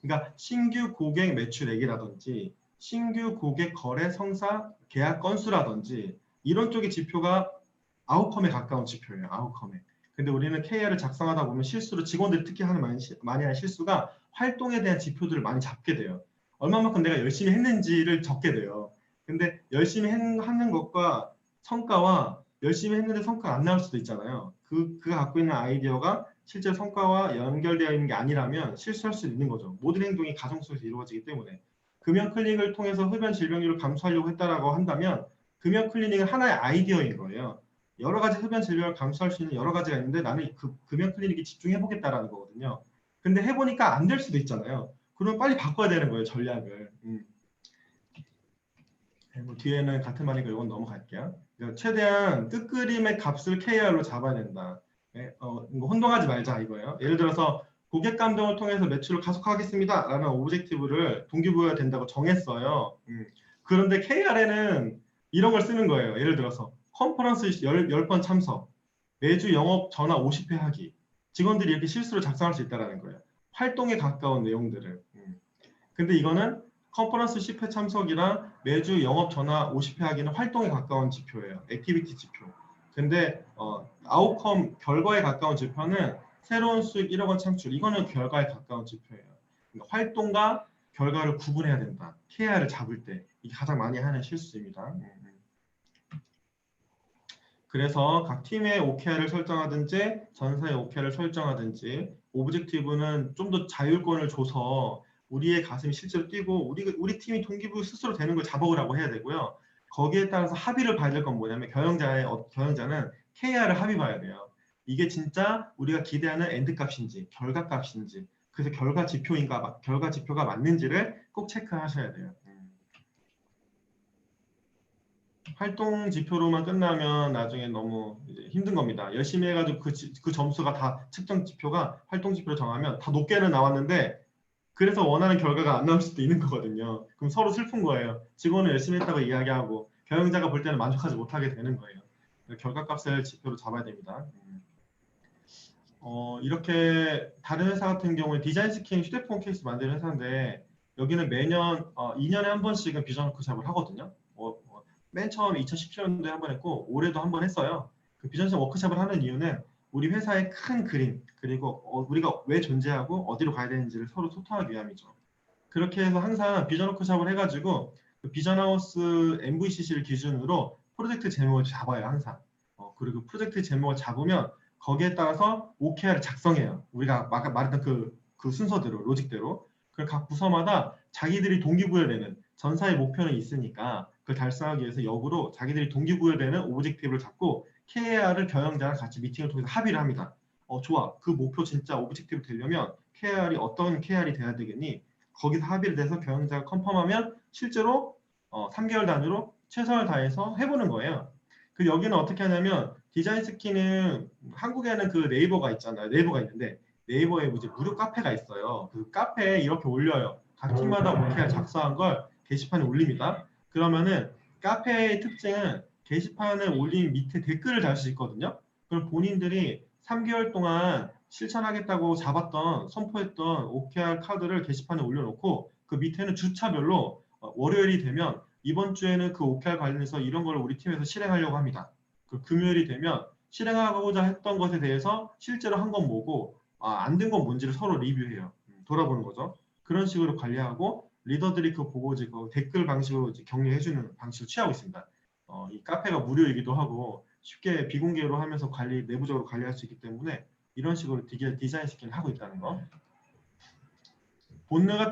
[SPEAKER 1] 그러니까 신규 고객 매출액이라든지 신규 고객 거래 성사 계약 건수라든지 이런 쪽의 지표가 아웃컴에 가까운 지표예요. 아웃컴에. 근데 우리는 KR을 작성하다 보면 실수로 직원들이 특히 하는 많이 하는 실수가 활동에 대한 지표들을 많이 잡게 돼요. 얼마만큼 내가 열심히 했는지를 적게 돼요. 근데 열심히 하는 것과 성과와 열심히 했는데 성과가 안 나올 수도 있잖아요. 그가 갖고 있는 아이디어가 실제 성과와 연결되어 있는 게 아니라면 실수할 수 있는 거죠. 모든 행동이 가정 속에서 이루어지기 때문에. 금연 클릭을 통해서 흡연 질병률을 감소하려고 했다라고 한다면 금연 클리닉은 하나의 아이디어인 거예요. 여러 가지 흡연 질병을 감소할 수 있는 여러 가지가 있는데 나는 그 금연 클리닉에 집중해 보겠다라는 거거든요. 근데 해보니까 안 될 수도 있잖아요. 그러면 빨리 바꿔야 되는 거예요, 전략을. 뭐 뒤에는 같은 말이니까 이건 넘어갈게요. 최대한 끝그림의 값을 KR로 잡아야 된다. 네, 혼동하지 말자 이거예요. 예를 들어서 고객 감동을 통해서 매출을 가속화하겠습니다 라는 오브젝티브를 동기부여해야 된다고 정했어요. 그런데 KR에는 이런 걸 쓰는 거예요. 예를 들어서 컨퍼런스 10번 참석, 매주 영업 전화 50회 하기. 직원들이 이렇게 실수로 작성할 수 있다는 거예요. 활동에 가까운 내용들을. 근데 이거는 컨퍼런스 10회 참석이랑 매주 영업 전화 50회 하기는 활동에 가까운 지표예요. 액티비티 지표. 근데 아웃컴 결과에 가까운 지표는 새로운 수익 1억 원 창출. 이거는 결과에 가까운 지표예요. 그러니까 활동과 결과를 구분해야 된다. KR을 잡을 때. 이게 가장 많이 하는 실수입니다. 그래서 각 팀의 OKR을 설정하든지 전사의 OKR을 설정하든지 오브젝티브는 좀 더 자율권을 줘서 우리의 가슴이 실제로 뛰고 우리 팀이 동기부 스스로 되는 걸 잡아오라고 해야 되고요. 거기에 따라서 합의를 봐야 될 건 뭐냐면 경영자는 KR을 합의 봐야 돼요. 이게 진짜 우리가 기대하는 엔드 값인지 결과 값인지 그래서 결과 지표가 맞는지를 꼭 체크하셔야 돼요. 활동 지표로만 끝나면 나중에 너무 힘든 겁니다. 열심히 해가지고 그 점수가 다 측정 지표가 활동 지표로 정하면 다 높게는 나왔는데 그래서 원하는 결과가 안 나올 수도 있는 거거든요. 그럼 서로 슬픈 거예요. 직원은 열심히 했다고 이야기하고 경영자가 볼 때는 만족하지 못하게 되는 거예요. 결과값을 지표로 잡아야 됩니다. 이렇게 다른 회사 같은 경우에 디자인 스킨 휴대폰 케이스 만드는 회사인데 여기는 매년 2년에 한 번씩은 비전 워크숍을 하거든요. 맨 처음 2017년도에 한 번 했고 올해도 한 번 했어요. 그 비전 워크숍을 하는 이유는 우리 회사의 큰 그림 그리고 우리가 왜 존재하고 어디로 가야 되는지를 서로 소통하기 위함이죠. 그렇게 해서 항상 비전 워크숍을 해가지고 그 비전하우스 MVCC를 기준으로 프로젝트 제목을 잡아요 항상. 그리고 프로젝트 제목을 잡으면 거기에 따라서 OKR을 작성해요. 우리가 아까 말했던 그 순서대로 로직대로. 각 부서마다 자기들이 동기부여되는 전사의 목표는 있으니까 그걸 달성하기 위해서 역으로 자기들이 동기부여되는 오브젝티브를 잡고 KR을 경영자랑 같이 미팅을 통해서 합의를 합니다. 좋아. 그 목표 진짜 오브젝티브 되려면 KR이 어떤 KR이 돼야 되겠니? 거기서 합의를 돼서 경영자가 컨펌하면 실제로 3개월 단위로 최선을 다해서 해보는 거예요. 그 여기는 어떻게 하냐면 디자인 스키는 한국에는 그 네이버가 있잖아요. 네이버가 있는데 네이버에 이제 무료 카페가 있어요. 그 카페에 이렇게 올려요. 각 팀마다 OKR 작성한 걸 게시판에 올립니다. 그러면은 카페의 특징은 게시판에 올린 밑에 댓글을 달 수 있거든요. 그럼 본인들이 3개월 동안 실천하겠다고 잡았던 선포했던 OKR 카드를 게시판에 올려놓고 그 밑에는 주차별로 월요일이 되면 이번 주에는 그 OKR 관련해서 이런 걸 우리 팀에서 실행하려고 합니다. 그 금요일이 되면 실행하고자 했던 것에 대해서 실제로 한 건 뭐고 안 된 건 뭔지를 서로 리뷰해요. 돌아보는 거죠. 그런 식으로 관리하고 리더들이 그 보고 이제 그 댓글 방식으로 이제 격려해주는 방식을 취하고 있습니다. 이 카페가 무료이기도 하고 쉽게 비공개로 하면서 내부적으로 관리할 수 있기 때문에 이런 식으로 디자인 스킨을 하고 있다는 거. 본느나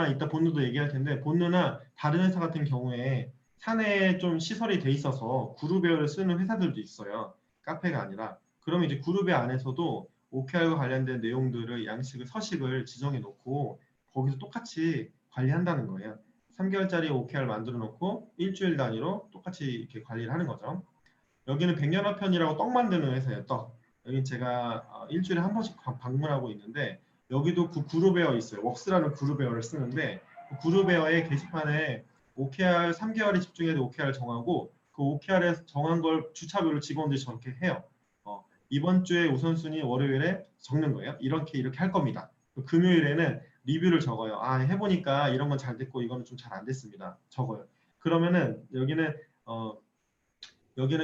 [SPEAKER 1] 이따 본느도 얘기할 텐데 본느나 다른 회사 같은 경우에 사내에 좀 시설이 돼 있어서 그룹웨어를 쓰는 회사들도 있어요. 카페가 아니라. 그러면 이제 그룹의 안에서도 OKR과 관련된 내용들을 서식을 지정해 놓고 거기서 똑같이 관리한다는 거예요. 3개월짜리 OKR 만들어 놓고 일주일 단위로 똑같이 이렇게 관리를 하는 거죠. 여기는 백년화편이라고 떡 만드는 회사예요. 떡. 여기 제가 일주일에 한 번씩 방문하고 있는데 여기도 그 그룹웨어 있어요. 웍스라는 그룹웨어를 쓰는데 그 그룹웨어의 게시판에 OKR 3개월에 집중해서 OKR 정하고 그 OKR에 정한 걸 주차별로 직원들이 저렇게 해요. 이번 주에 우선순위 월요일에 적는 거예요. 이렇게 할 겁니다. 금요일에는 리뷰를 적어요. 해보니까 이런 건 잘 됐고 이거는 좀 잘 안 됐습니다. 적어요. 그러면은 여기는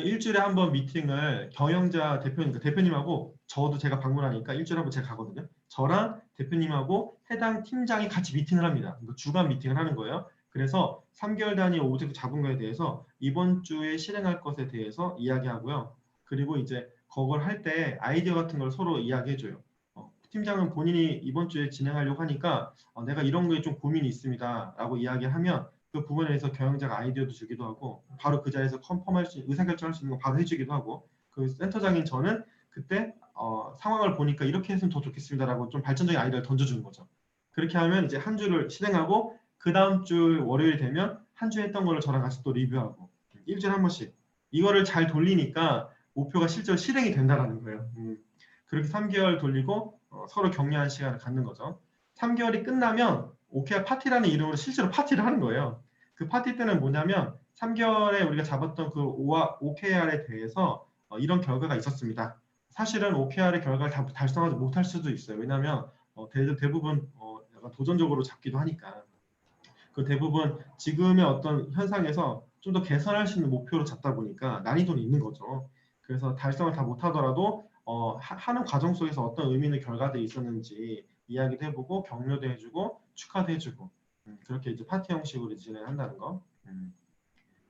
[SPEAKER 1] 일주일에 한 번 미팅을 경영자 대표님하고 저도 제가 방문하니까 일주일에 한 번 제가 가거든요. 저랑 대표님하고 해당 팀장이 같이 미팅을 합니다. 주간 미팅을 하는 거예요. 그래서 3개월 단위 오브젝트 잡은 거에 대해서 이번 주에 실행할 것에 대해서 이야기하고요. 그리고 이제 그걸 할 때 아이디어 같은 걸 서로 이야기해줘요. 팀장은 본인이 이번 주에 진행하려고 하니까 내가 이런 거에 좀 고민이 있습니다. 라고 이야기하면 그 부분에 대해서 경영자가 아이디어도 주기도 하고 바로 그 자리에서 컨펌할 수 있는 의사결정할 수 있는 거 바로 해주기도 하고 그 센터장인 저는 그때 상황을 보니까 이렇게 했으면 더 좋겠습니다라고 좀 발전적인 아이디어를 던져주는 거죠. 그렇게 하면 이제 한 주를 실행하고 그 다음 주 월요일 되면 한 주 했던 거를 저랑 같이 또 리뷰하고 일주일에 한 번씩 이거를 잘 돌리니까 목표가 실제로 실행이 된다는 거예요. 그렇게 3개월 돌리고 서로 격려하는 시간을 갖는 거죠. 3개월이 끝나면 OKR 파티라는 이름으로 실제로 파티를 하는 거예요. 그 파티 때는 뭐냐면 3개월에 우리가 잡았던 그 OKR에 대해서 이런 결과가 있었습니다. 사실은 OKR의 결과를 다 달성하지 못할 수도 있어요. 왜냐하면 대부분 약간 도전적으로 잡기도 하니까. 그 대부분 지금의 어떤 현상에서 좀 더 개선할 수 있는 목표로 잡다 보니까 난이도는 있는 거죠. 그래서 달성을 다 못하더라도 하는 과정 속에서 어떤 의미 있는 결과들이 있었는지 이야기도 해보고 격려도 해주고 축하도 해주고 그렇게 이제 파티 형식으로 진행한다는 거.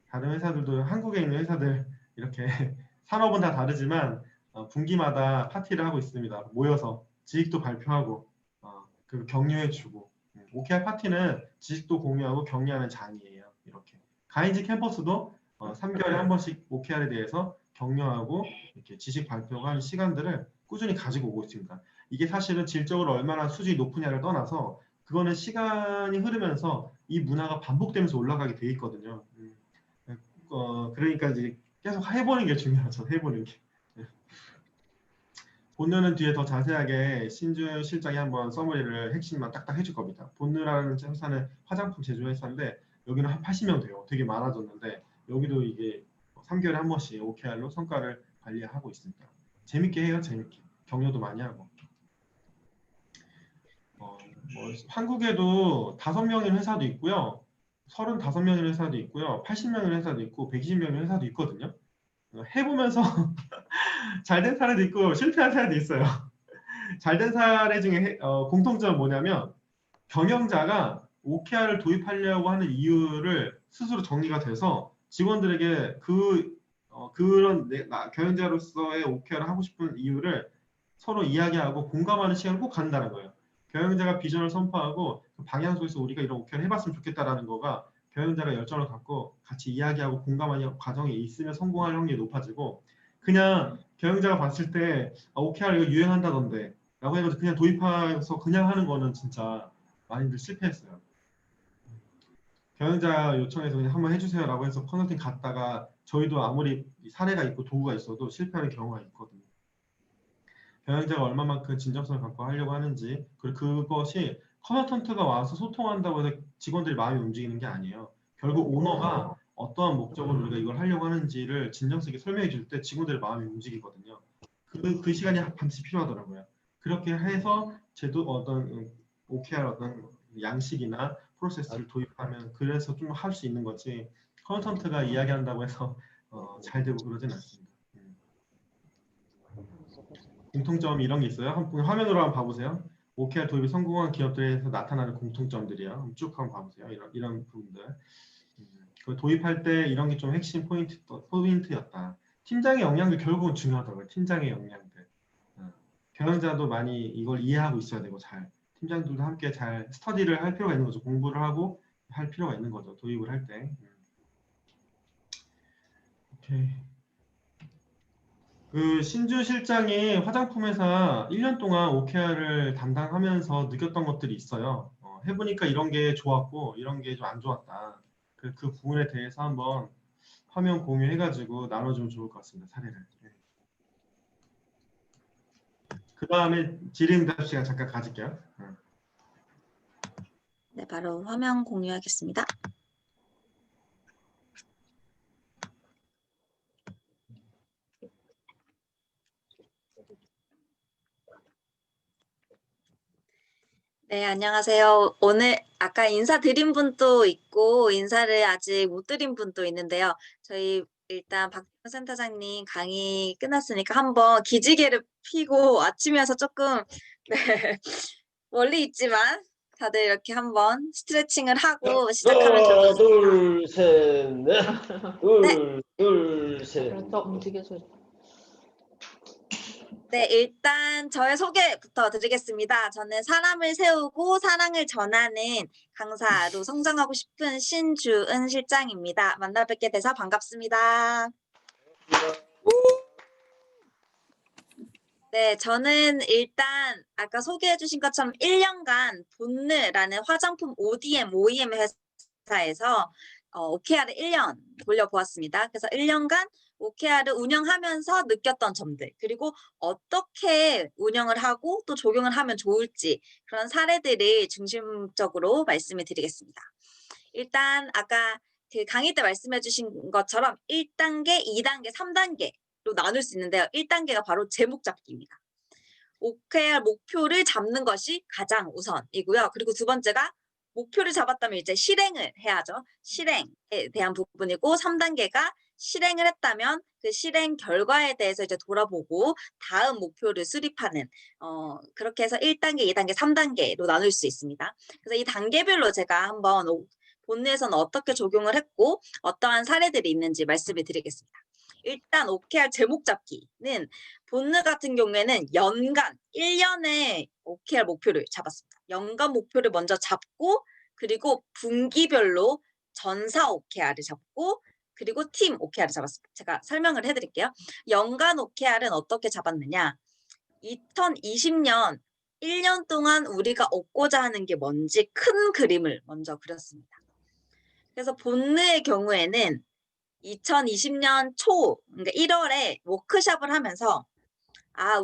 [SPEAKER 1] 다른 회사들도 한국에 있는 회사들 이렇게 산업은 다 다르지만 분기마다 파티를 하고 있습니다. 모여서 지식도 발표하고 그리고 격려해주고 OKR 파티는 지식도 공유하고 격려하는 장이에요. 이렇게 가이즈 캠퍼스도 3개월에 한 번씩 OKR에 대해서 격려하고 이렇게 지식 발표하는 시간들을 꾸준히 가지고 오고 있습니다. 이게 사실은 질적으로 얼마나 수준이 높으냐를 떠나서 그거는 시간이 흐르면서 이 문화가 반복되면서 올라가게 돼 있거든요. 그러니까 이제 계속 해보는 게 중요하죠. 해보는 게. 본느는 뒤에 더 자세하게 신준 실장이 한번 서머리를 핵심만 딱딱 해줄 겁니다. 본느라는 회사는 화장품 제조 회사인데 여기는 한 80명 돼요. 되게 많아졌는데 여기도 이게 3개월에 한 번씩 OKR로 성과를 관리하고 있습니다. 재밌게 해요. 재밌게. 격려도 많이 하고. 한국에도 5명인 회사도 있고요. 35명인 회사도 있고요. 80명인 회사도 있고 120명인 회사도 있거든요. 해보면서 잘된 사례도 있고 실패한 사례도 있어요. 잘된 사례 중에 공통점은 뭐냐면 경영자가 OKR을 도입하려고 하는 이유를 스스로 정리가 돼서 직원들에게 그런 경영자로서의 OKR을 하고 싶은 이유를 서로 이야기하고 공감하는 시간을 꼭 갖는다는 거예요. 경영자가 비전을 선포하고 그 방향 속에서 우리가 이런 OKR을 해봤으면 좋겠다라는 거가 경영자가 열정을 갖고 같이 이야기하고 공감하는 과정이 있으면 성공할 확률이 높아지고 그냥 경영자가 봤을 때 OKR 이거 유행한다던데 라고 해가지고 그냥 도입해서 그냥 하는 거는 진짜 많이들 실패했어요. 경영자 요청해서 그냥 한번 해주세요 라고 해서 컨설팅 갔다가 저희도 아무리 사례가 있고 도구가 있어도 실패하는 경우가 있거든요. 경영자가 얼마만큼 진정성을 갖고 하려고 하는지 그리고 그것이 컨설턴트가 와서 소통한다고 해서 직원들이 마음이 움직이는 게 아니에요. 결국 오너가 어떠한 목적으로 우리가 이걸 하려고 하는지를 진정성 있게 설명해 줄 때 직원들의 마음이 움직이거든요. 그 시간이 반드시 필요하더라고요. 그렇게 해서 어떤 OKR 어떤 양식이나 프로세스를 도입하면 그래서 좀 할 수 있는 거지 컨설턴트가 이야기한다고 해서 잘 되고 그러진 않습니다. 공통점 이런 게 있어요. 화면으로 한번 봐보세요. OKR 도입이 성공한 기업들에서 나타나는 공통점들이요. 쭉 한번 봐보세요. 이런 부분들. 그 도입할 때 이런 게 좀 핵심 포인트였다. 팀장의 역량도 결국은 중요하더라고요. 팀장의 역량들. 경영자도 많이 이걸 이해하고 있어야 되고 잘. 팀장들도 함께 잘 스터디를 할 필요가 있는 거죠. 공부를 하고 할 필요가 있는 거죠. 도입을 할 때. 오케이. 그 신준 실장이 화장품 회사 1년 동안 OKR을 담당하면서 느꼈던 것들이 있어요. 해보니까 이런 게 좋았고 이런 게 좀 안 좋았다. 그 부분에 대해서 한번 화면 공유해가지고 나눠주면 좋을 것 같습니다. 사례를. 네. 그 다음에 질의응답 시간 잠깐 가질게요.
[SPEAKER 2] 네, 바로 화면 공유하겠습니다. 네, 안녕하세요. 오늘 아까 인사드린 분도 있고 인사를 아직 못 드린 분도 있는데요. 저희 일단 박지원 센터장님 강의 끝났으니까 한번 기지개를 피고 아침이어서 조금 네, 멀리 있지만 다들 이렇게 한번 스트레칭을 하고 시작하면 좋을 것
[SPEAKER 3] 하나,
[SPEAKER 2] 같습니다.
[SPEAKER 3] 둘, 셋, 넷. 둘, 셋.
[SPEAKER 4] 움직여줘.
[SPEAKER 2] 네, 일단 저의 소개부터 드리겠습니다. 저는 사람을 세우고 사랑을 전하는 강사로 성장하고 싶은 신주은 실장입니다. 만나 뵙게 돼서 반갑습니다. 네, 저는 일단 아까 소개해 주신 것처럼 1년간 본느라는 화장품 ODM 회사에서 OKR을 1년 돌려보았습니다. 그래서 1년간 OKR을 운영하면서 느꼈던 점들, 그리고 어떻게 운영을 하고 또 적용을 하면 좋을지 그런 사례들을 중심적으로 말씀을 드리겠습니다. 일단 아까 그 강의 때 말씀해 주신 것처럼 1단계, 2단계, 3단계로 나눌 수 있는데요. 1단계가 바로 제목 잡기입니다. OKR 목표를 잡는 것이 가장 우선이고요. 그리고 두 번째가 목표를 잡았다면 이제 실행을 해야죠. 실행에 대한 부분이고 3단계가 실행을 했다면 그 실행 결과에 대해서 이제 돌아보고 다음 목표를 수립하는 그렇게 해서 1단계, 2단계, 3단계로 나눌 수 있습니다. 그래서 이 단계별로 제가 한번 본내에서는 어떻게 적용을 했고 어떠한 사례들이 있는지 말씀을 드리겠습니다. 일단 OKR 제목 잡기는 본느 같은 경우에는 연간 1년의 OKR 목표를 잡았습니다. 연간 목표를 먼저 잡고 그리고 분기별로 전사 OKR을 잡고 그리고 팀 OKR을 잡았습니다. 제가 설명을 해드릴게요. 연간 OKR은 어떻게 잡았느냐. 2020년 1년 동안 우리가 얻고자 하는 게 뭔지 큰 그림을 먼저 그렸습니다. 그래서 본느의 경우에는 2020년 초, 그러니까 1월에 워크숍을 하면서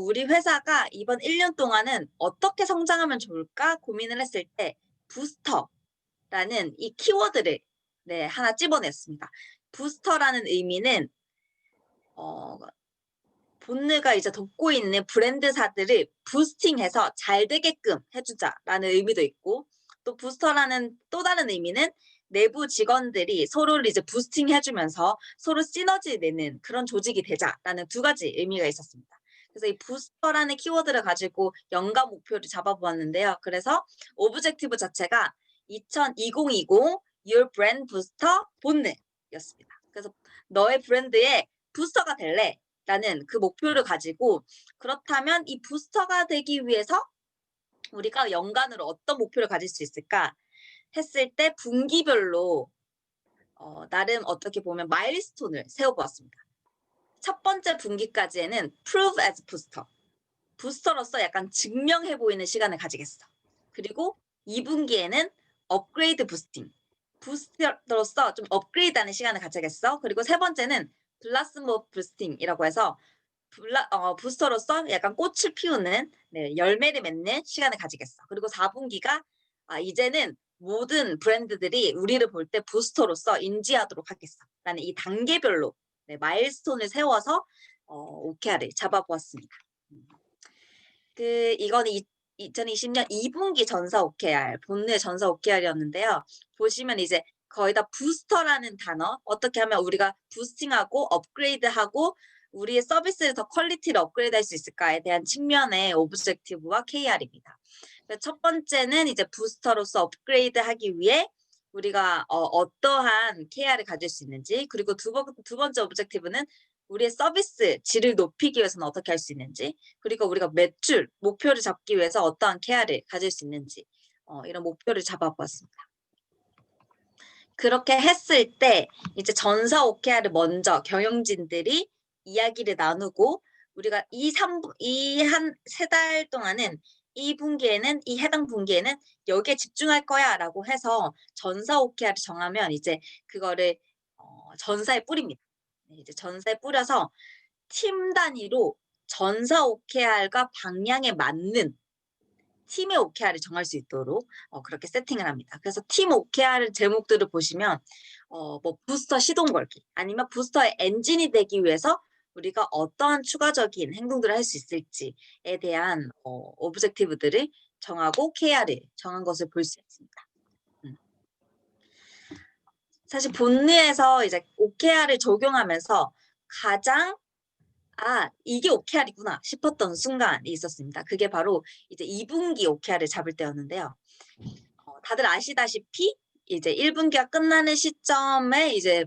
[SPEAKER 2] 우리 회사가 이번 1년 동안은 어떻게 성장하면 좋을까 고민을 했을 때 부스터라는 이 키워드를 하나 집어냈습니다. 부스터라는 의미는 본느가 이제 돕고 있는 브랜드사들을 부스팅해서 잘 되게끔 해주자라는 의미도 있고 또 부스터라는 또 다른 의미는 내부 직원들이 서로를 이제 부스팅 해주면서 서로 시너지 내는 그런 조직이 되자라는 두 가지 의미가 있었습니다. 그래서 이 부스터라는 키워드를 가지고 연간 목표를 잡아보았는데요. 그래서 오브젝티브 자체가 2020 Your Brand Booster 본느였습니다. 그래서 너의 브랜드의 부스터가 될래? 라는 그 목표를 가지고 그렇다면 이 부스터가 되기 위해서 우리가 연간으로 어떤 목표를 가질 수 있을까 했을 때 분기별로 나름 어떻게 보면 마일스톤을 세워보았습니다. 첫 번째 분기까지에는 Prove as Booster. 부스터로서 약간 증명해 보이는 시간을 가지겠어. 그리고 2분기에는 업그레이드 부스팅. 부스터로서 좀 업그레이드하는 시간을 가지겠어. 그리고 세 번째는 블라스մ 오브 부스팅이라고 해서 부스터로서 약간 꽃을 피우는 열매를 맺는 시간을 가지겠어. 그리고 4분기가 이제는 모든 브랜드들이 우리를 볼 때 부스터로서 인지하도록 하겠어. 라는 이 단계별로 마일스톤을 세워서 OKR을 잡아보았습니다. 이거는 2020년 2분기 전사 OKR, 본느 전사 OKR이었는데요. 보시면 이제 거의 다 부스터라는 단어, 어떻게 하면 우리가 부스팅하고 업그레이드하고 우리의 서비스를 더 퀄리티를 업그레이드할 수 있을까에 대한 측면의 오브젝티브와 KR입니다. 첫 번째는 이제 부스터로서 업그레이드하기 위해 우리가 어떠한 KR을 가질 수 있는지, 그리고 두 번째 오브젝티브는 우리의 서비스 질을 높이기 위해서는 어떻게 할 수 있는지, 그리고 우리가 매출 목표를 잡기 위해서 어떠한 KR을 가질 수 있는지 이런 목표를 잡아보았습니다. 그렇게 했을 때 이제 전사 OKR을 먼저 경영진들이 이야기를 나누고 우리가 이 한 세 달 동안은 이 해당 분기에는 여기에 집중할 거야 라고 해서 전사 OKR을 정하면 이제 그거를 전사에 뿌립니다. 네, 이제 전사에 뿌려서 팀 단위로 전사 OKR과 방향에 맞는 팀의 OKR을 정할 수 있도록 그렇게 세팅을 합니다. 그래서 팀 OKR 제목들을 보시면 뭐 부스터 시동 걸기 아니면 부스터의 엔진이 되기 위해서 우리가 어떠한 추가적인 행동들을 할 수 있을지에 대한 오브젝티브들을 정하고 KR을 정한 것을 볼 수 있습니다. 사실 본느에서 이제 OKR을 적용하면서 가장 이게 OKR이구나 싶었던 순간이 있었습니다. 그게 바로 이제 2분기 OKR을 잡을 때였는데요. 다들 아시다시피 이제 1분기가 끝나는 시점에 이제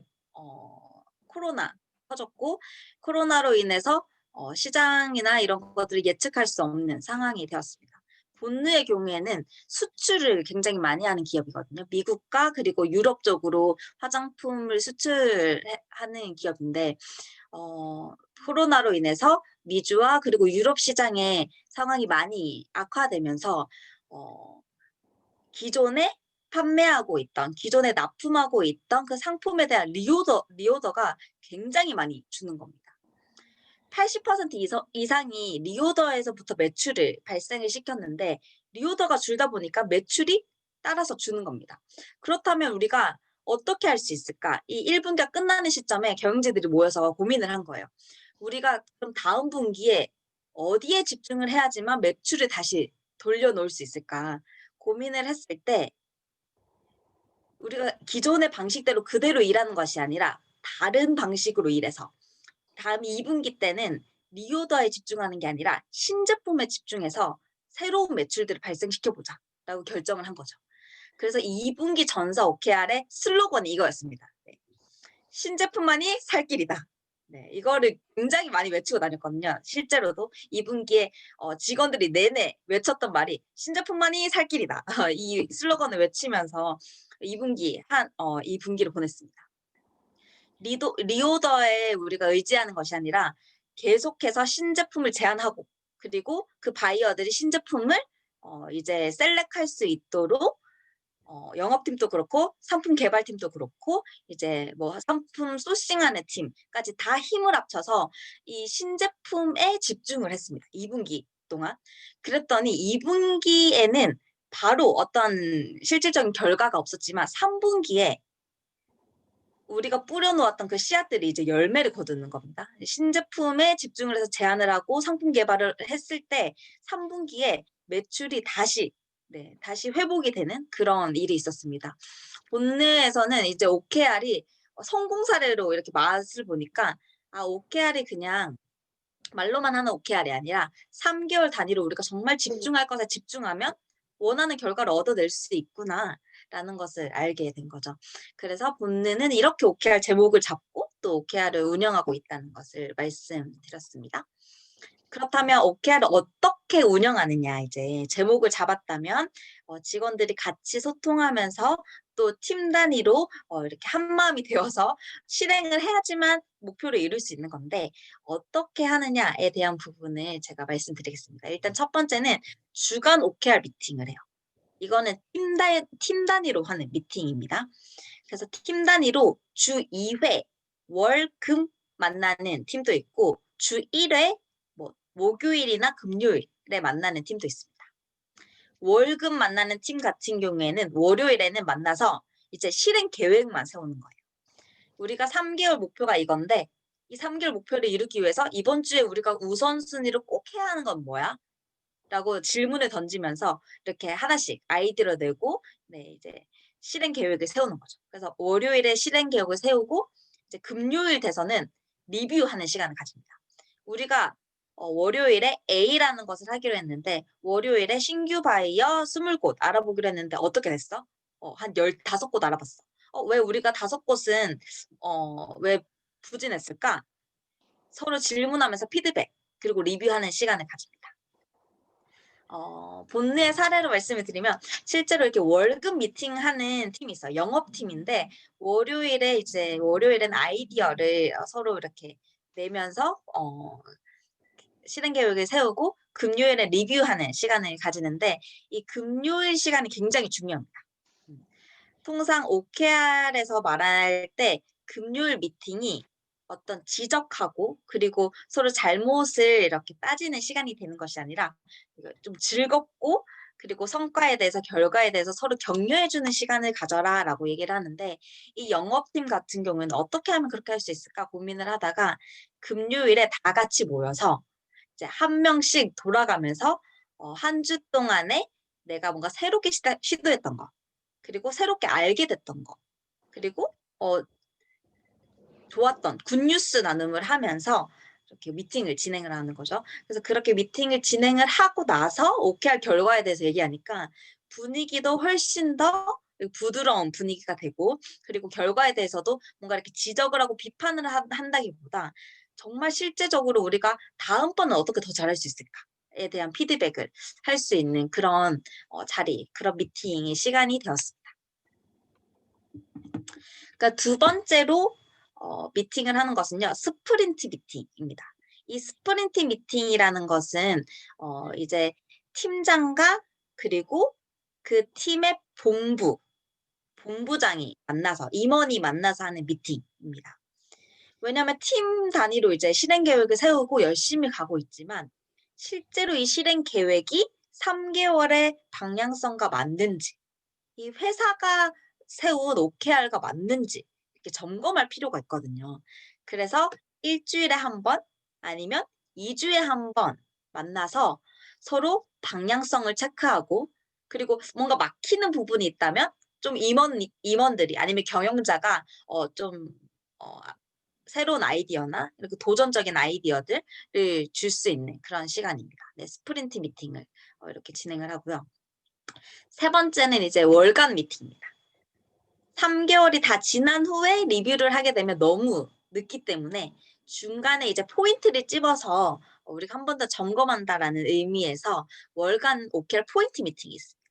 [SPEAKER 2] 코로나 터졌고 코로나로 인해서 시장이나 이런 것들을 예측할 수 없는 상황이 되었습니다. 본느의 경우에는 수출을 굉장히 많이 하는 기업이거든요. 미국과 그리고 유럽 쪽으로 화장품을 수출하는 기업인데 코로나로 인해서 미주와 그리고 유럽 시장의 상황이 많이 악화되면서 기존에 판매하고 있던, 기존에 납품하고 있던 그 상품에 대한 리오더가 굉장히 많이 주는 겁니다. 80% 이상이 리오더에서부터 매출을 발생을 시켰는데 리오더가 줄다 보니까 매출이 따라서 주는 겁니다. 그렇다면 우리가 어떻게 할 수 있을까? 이 1분기가 끝나는 시점에 경영진들이 모여서 고민을 한 거예요. 우리가 그럼 다음 분기에 어디에 집중을 해야지만 매출을 다시 돌려놓을 수 있을까? 고민을 했을 때 우리가 기존의 방식대로 그대로 일하는 것이 아니라 다른 방식으로 일해서 다음 2분기 때는 리오더에 집중하는 게 아니라 신제품에 집중해서 새로운 매출들을 발생시켜보자 라고 결정을 한 거죠. 그래서 2분기 전사 OKR의 슬로건이 이거였습니다. 네. 신제품만이 살 길이다. 네, 이거를 굉장히 많이 외치고 다녔거든요. 실제로도 2분기에 직원들이 내내 외쳤던 말이 신제품만이 살 길이다. 이 슬로건을 외치면서 2분기를 보냈습니다. 리오더에 우리가 의지하는 것이 아니라 계속해서 신제품을 제안하고 그리고 그 바이어들이 신제품을 이제 셀렉할 수 있도록 영업팀도 그렇고 상품 개발팀도 그렇고 이제 뭐 상품 소싱하는 팀까지 다 힘을 합쳐서 이 신제품에 집중을 했습니다. 2분기 동안. 그랬더니 2분기에는 바로 어떤 실질적인 결과가 없었지만 3분기에 우리가 뿌려놓았던 그 씨앗들이 이제 열매를 거두는 겁니다. 신제품에 집중을 해서 제안을 하고 상품 개발을 했을 때 3분기에 매출이 다시 회복이 되는 그런 일이 있었습니다. 본느에서는 이제 OKR이 성공 사례로 이렇게 맛을 보니까 OKR이 그냥 말로만 하는 OKR이 아니라 3개월 단위로 우리가 정말 집중할 것에 집중하면 원하는 결과를 얻어낼 수 있구나라는 것을 알게 된 거죠. 그래서 본느는 이렇게 OKR 제목을 잡고 또 OKR을 운영하고 있다는 것을 말씀드렸습니다. 그렇다면 OKR을 어떻게 운영하느냐 이제 제목을 잡았다면 직원들이 같이 소통하면서 또 팀 단위로 이렇게 한마음이 되어서 실행을 해야지만 목표를 이룰 수 있는 건데 어떻게 하느냐에 대한 부분을 제가 말씀드리겠습니다. 일단 첫 번째는 주간 OKR 미팅을 해요. 이거는 팀 단위로 하는 미팅입니다. 그래서 팀 단위로 주 2회 월, 금 만나는 팀도 있고 주 1회 목요일이나 금요일에 만나는 팀도 있습니다. 월금 만나는 팀 같은 경우에는 월요일에는 만나서 이제 실행 계획만 세우는 거예요. 우리가 3개월 목표가 이건데 이 3개월 목표를 이루기 위해서 이번 주에 우리가 우선순위로 꼭 해야 하는 건 뭐야? 라고 질문을 던지면서 이렇게 하나씩 아이디어를 내고 이제 실행 계획을 세우는 거죠. 그래서 월요일에 실행 계획을 세우고 이제 금요일 돼서는 리뷰하는 시간을 가집니다. 우리가 월요일에 A라는 것을 하기로 했는데 월요일에 신규 바이어 20곳 알아보기로 했는데 어떻게 됐어? 한 15곳 알아봤어. 왜 우리가 5곳은 왜 부진했을까? 서로 질문하면서 피드백 그리고 리뷰하는 시간을 가집니다. 본느의 사례로 말씀을 드리면 실제로 이렇게 월급 미팅하는 팀이 있어요. 영업팀인데 월요일엔 아이디어를 서로 이렇게 내면서 실행 계획을 세우고 금요일에 리뷰하는 시간을 가지는데 이 금요일 시간이 굉장히 중요합니다. 통상 OKR에서 말할 때 금요일 미팅이 어떤 지적하고 그리고 서로 잘못을 이렇게 따지는 시간이 되는 것이 아니라 좀 즐겁고 그리고 성과에 대해서 결과에 대해서 서로 격려해주는 시간을 가져라라고 얘기를 하는데 이 영업팀 같은 경우에는 어떻게 하면 그렇게 할 수 있을까 고민을 하다가 금요일에 다 같이 모여서 이제 한 명씩 돌아가면서 한 주 동안에 내가 뭔가 새롭게 시도했던 거 그리고 새롭게 알게 됐던 거 그리고 좋았던 굿뉴스 나눔을 하면서 이렇게 미팅을 진행을 하는 거죠. 그래서 그렇게 미팅을 진행을 하고 나서 OKR 결과에 대해서 얘기하니까 분위기도 훨씬 더 부드러운 분위기가 되고 그리고 결과에 대해서도 뭔가 이렇게 지적을 하고 비판을 한다기보다 정말 실제적으로 우리가 다음번은 어떻게 더 잘할 수 있을까에 대한 피드백을 할 수 있는 그런 자리, 그런 미팅의 시간이 되었습니다. 그러니까 두 번째로 미팅을 하는 것은요, 스프린트 미팅입니다. 이 스프린트 미팅이라는 것은 이제 팀장과 그리고 그 팀의 본부장이 만나서 임원이 만나서 하는 미팅입니다. 왜냐하면 팀 단위로 이제 실행 계획을 세우고 열심히 가고 있지만 실제로 이 실행 계획이 3개월의 방향성과 맞는지, 이 회사가 세운 OKR과 맞는지 이렇게 점검할 필요가 있거든요. 그래서 일주일에 한 번 아니면 2주에 한 번 만나서 서로 방향성을 체크하고 그리고 뭔가 막히는 부분이 있다면 좀 임원들이 아니면 경영자가 좀 새로운 아이디어나 이렇게 도전적인 아이디어들을 줄 수 있는 그런 시간입니다. 네, 스프린트 미팅을 이렇게 진행을 하고요. 세 번째는 이제 월간 미팅입니다. 3개월이 다 지난 후에 리뷰를 하게 되면 너무 늦기 때문에 중간에 이제 포인트를 찝어서 우리가 한 번 더 점검한다라는 의미에서 월간 OKR 포인트 미팅이 있습니다.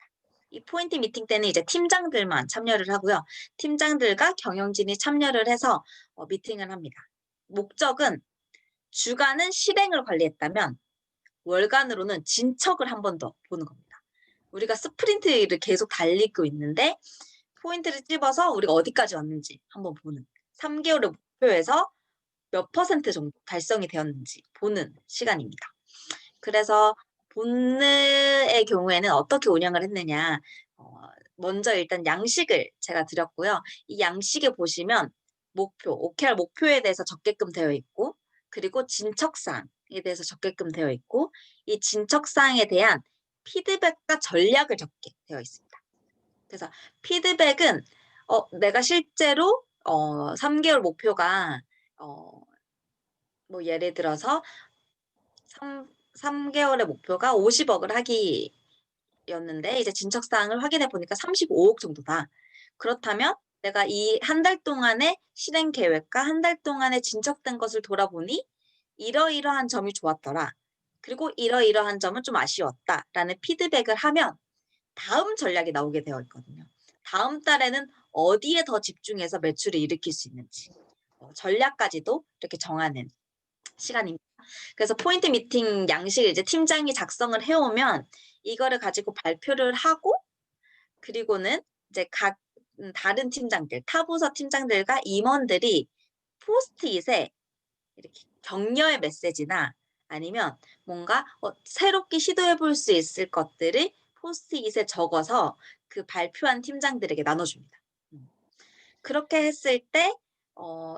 [SPEAKER 2] 이 포인트 미팅 때는 이제 팀장들만 참여를 하고요. 팀장들과 경영진이 참여를 해서 미팅을 합니다. 목적은 주간은 실행을 관리했다면 월간으로는 진척을 한 번 더 보는 겁니다. 우리가 스프린트를 계속 달리고 있는데 포인트를 찝어서 우리가 어디까지 왔는지 한번 보는 3개월의 목표에서 몇 % 정도 달성이 되었는지 보는 시간입니다. 그래서 본느의 경우에는 어떻게 운영을 했느냐 먼저 일단 양식을 제가 드렸고요. 이 양식에 보시면 OKR 목표에 대해서 적게끔 되어 있고 그리고 진척사항에 대해서 적게끔 되어 있고 이 진척사항에 대한 피드백과 전략을 적게 되어 있습니다. 그래서 피드백은 내가 실제로 3개월 목표가 뭐 예를 들어서 3개월의 목표가 50억을 하기였는데 이제 진척사항을 확인해 보니까 35억 정도다. 그렇다면 내가 이 한 달 동안의 실행 계획과 한 달 동안에 진척된 것을 돌아보니 이러이러한 점이 좋았더라. 그리고 이러이러한 점은 좀 아쉬웠다라는 피드백을 하면 다음 전략이 나오게 되어 있거든요. 다음 달에는 어디에 더 집중해서 매출을 일으킬 수 있는지 전략까지도 이렇게 정하는 시간입니다. 그래서 포인트 미팅 양식을 이제 팀장이 작성을 해오면 이거를 가지고 발표를 하고 그리고는 이제 각 다른 팀장들, 타부서 팀장들과 임원들이 포스트잇에 이렇게 격려의 메시지나 아니면 뭔가 새롭게 시도해 볼 수 있을 것들을 포스트잇에 적어서 그 발표한 팀장들에게 나눠줍니다. 그렇게 했을 때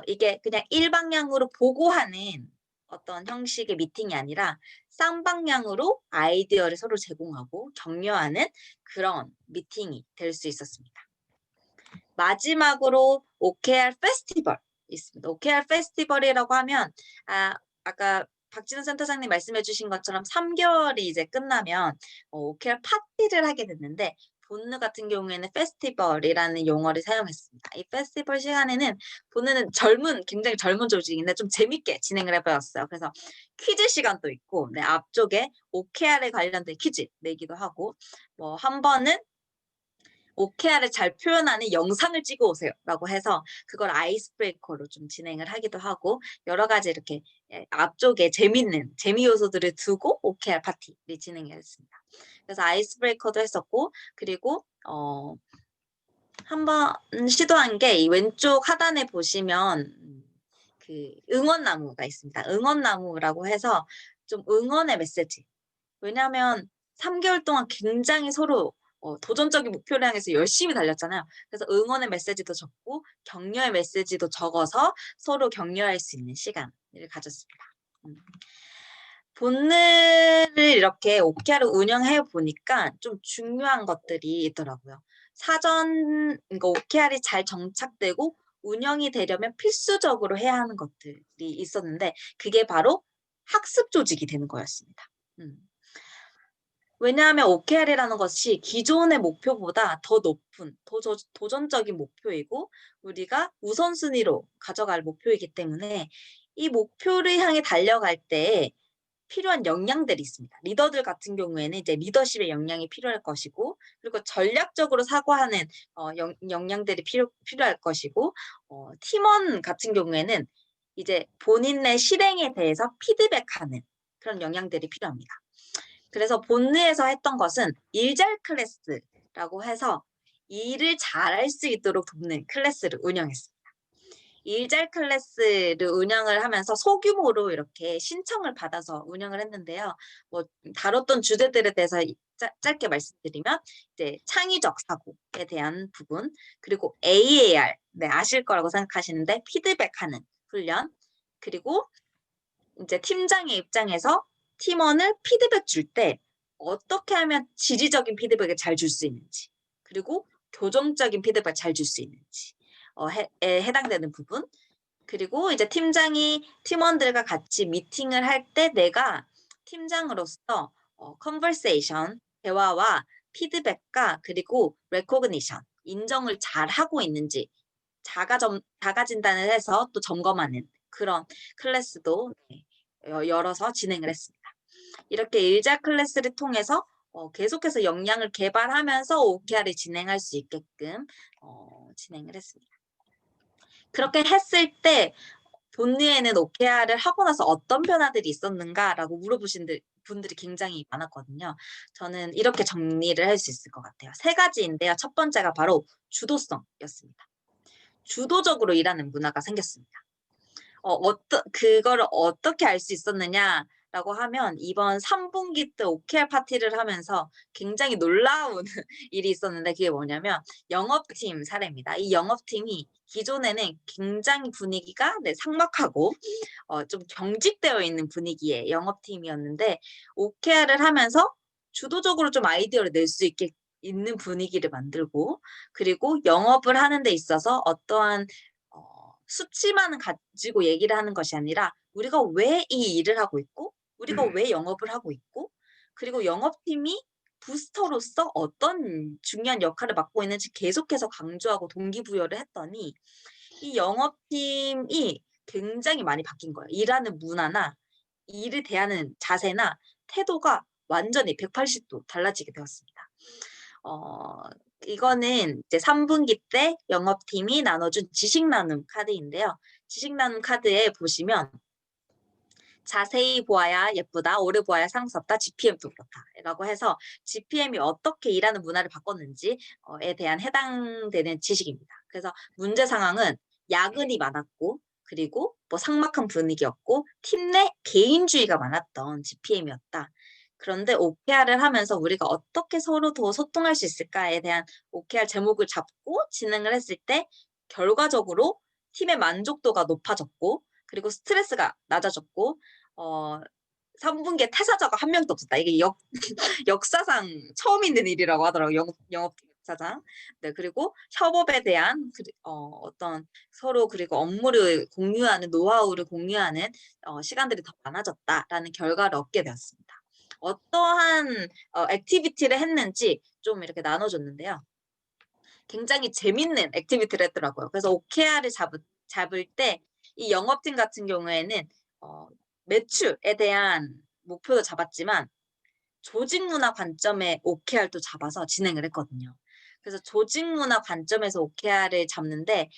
[SPEAKER 2] 이게 그냥 일방향으로 보고하는 어떤 형식의 미팅이 아니라 쌍방향으로 아이디어를 서로 제공하고 격려하는 그런 미팅이 될 수 있었습니다. 마지막으로 OKR 페스티벌 있습니다. OKR 페스티벌이라고 하면 아까 박진우 센터장님 말씀해 주신 것처럼 3개월이 이제 끝나면 OKR 파티를 하게 됐는데 본느 같은 경우에는 페스티벌이라는 용어를 사용했습니다. 이 페스티벌 시간에는 본느는 굉장히 젊은 조직인데 좀 재밌게 진행을 해보았어요. 그래서 퀴즈 시간도 있고 앞쪽에 OKR에 관련된 퀴즈 내기도 하고 뭐 한 번은 OKR을 잘 표현하는 영상을 찍어 오세요 라고 해서 그걸 아이스 브레이커로 좀 진행을 하기도 하고 여러 가지 이렇게 앞쪽에 재미 요소들을 두고 OKR 파티를 진행했습니다. 그래서 아이스 브레이커도 했었고 그리고 한번 시도한 게 이 왼쪽 하단에 보시면 그 응원나무가 있습니다. 응원나무라고 해서 좀 응원의 메시지. 왜냐하면 3개월 동안 굉장히 서로 도전적인 목표를 향해서 열심히 달렸잖아요. 그래서 응원의 메시지도 적고 격려의 메시지도 적어서 서로 격려할 수 있는 시간을 가졌습니다. 본능을 이렇게 OKR을 운영해 보니까 좀 중요한 것들이 있더라고요. 그러니까 OKR이 잘 정착되고 운영이 되려면 필수적으로 해야 하는 것들이 있었는데 그게 바로 학습 조직이 되는 거였습니다. 왜냐하면 OKR이라는 것이 기존의 목표보다 더 높은 도전적인 목표이고 우리가 우선순위로 가져갈 목표이기 때문에 이 목표를 향해 달려갈 때 필요한 역량들이 있습니다. 리더들 같은 경우에는 이제 리더십의 역량이 필요할 것이고 그리고 전략적으로 사고하는 역량들이 필요할 것이고 팀원 같은 경우에는 이제 본인의 실행에 대해서 피드백하는 그런 역량들이 필요합니다. 그래서 본느에서 했던 것은 일잘 클래스라고 해서 일을 잘할 수 있도록 돕는 클래스를 운영했습니다. 일잘 클래스를 운영을 하면서 소규모로 이렇게 신청을 받아서 운영을 했는데요. 뭐 다뤘던 주제들에 대해서 짧게 말씀드리면 이제 창의적 사고에 대한 부분, 그리고 AAR, 네, 아실 거라고 생각하시는데 피드백하는 훈련, 그리고 이제 팀장의 입장에서 팀원을 피드백 줄 때 어떻게 하면 지리적인 피드백을 잘 줄 수 있는지, 그리고 교정적인 피드백을 잘 줄 수 있는지 해당되는 부분, 그리고 이제 팀장이 팀원들과 같이 미팅을 할 때 내가 팀장으로서 컨버세이션, 대화와 피드백과 그리고 레코그니션, 인정을 잘 하고 있는지 자가 진단을 해서 또 점검하는 그런 클래스도 열어서 진행을 했습니다. 이렇게 일자 클래스를 통해서 계속해서 역량을 개발하면서 OKR을 진행할 수 있게끔 진행을 했습니다. 그렇게 했을 때 본느에는 OKR을 하고 나서 어떤 변화들이 있었는가라고 물어보신 분들이 굉장히 많았거든요. 저는 이렇게 정리를 할 수 있을 것 같아요. 3가지인데요. 첫 번째가 바로 주도성이었습니다. 주도적으로 일하는 문화가 생겼습니다. 그거를 어떻게 알 수 있었느냐라고 하면 이번 3분기 때 OKR 파티를 하면서 굉장히 놀라운 일이 있었는데 그게 뭐냐면 영업팀 사례입니다. 이 영업팀이 기존에는 굉장히 분위기가 삭막하고 좀 경직되어 있는 분위기의 영업팀이었는데 OKR을 하면서 주도적으로 좀 아이디어를 낼 수 있는 분위기를 만들고 그리고 영업을 하는 데 있어서 어떠한 수치만 가지고 얘기를 하는 것이 아니라 우리가 왜 이 일을 하고 있고 우리가 왜 영업을 하고 있고 그리고 영업팀이 부스터로서 어떤 중요한 역할을 맡고 있는지 계속해서 강조하고 동기부여를 했더니 이 영업팀이 굉장히 많이 바뀐 거예요. 일하는 문화나 일을 대하는 자세나 태도가 완전히 180도 달라지게 되었습니다. 이거는 이제 3분기 때 영업팀이 나눠준 지식 나눔 카드인데요. 지식 나눔 카드에 보시면 자세히 보아야 예쁘다, 오래 보아야 상스럽다, GPM도 그렇다라고 해서 GPM이 어떻게 일하는 문화를 바꿨는지에 대한 해당되는 지식입니다. 그래서 문제 상황은 야근이 많았고 그리고 뭐 삭막한 분위기였고 팀 내 개인주의가 많았던 GPM이었다. 그런데 OKR을 하면서 우리가 어떻게 서로 더 소통할 수 있을까에 대한 OKR 제목을 잡고 진행을 했을 때 결과적으로 팀의 만족도가 높아졌고 그리고 스트레스가 낮아졌고 3분기에 퇴사자가 한 명도 없었다. 이게 역사상 처음 있는 일이라고 하더라고요. 영업팀 역사상. 네, 그리고 협업에 대한 어떤 서로 그리고 업무를 공유하는 노하우를 공유하는 시간들이 더 많아졌다라는 결과를 얻게 되었습니다. 어떠한 액티비티를 했는지 좀 이렇게 나눠줬는데요. 굉장히 재밌는 액티비티를 했더라고요. 그래서 OKR을 잡을 때 이 영업팀 같은 경우에는 매출에 대한 목표도 잡았지만 조직 문화 관점의 OKR도 잡아서 진행을 했거든요. 그래서 조직 문화 관점에서 OKR을 잡는데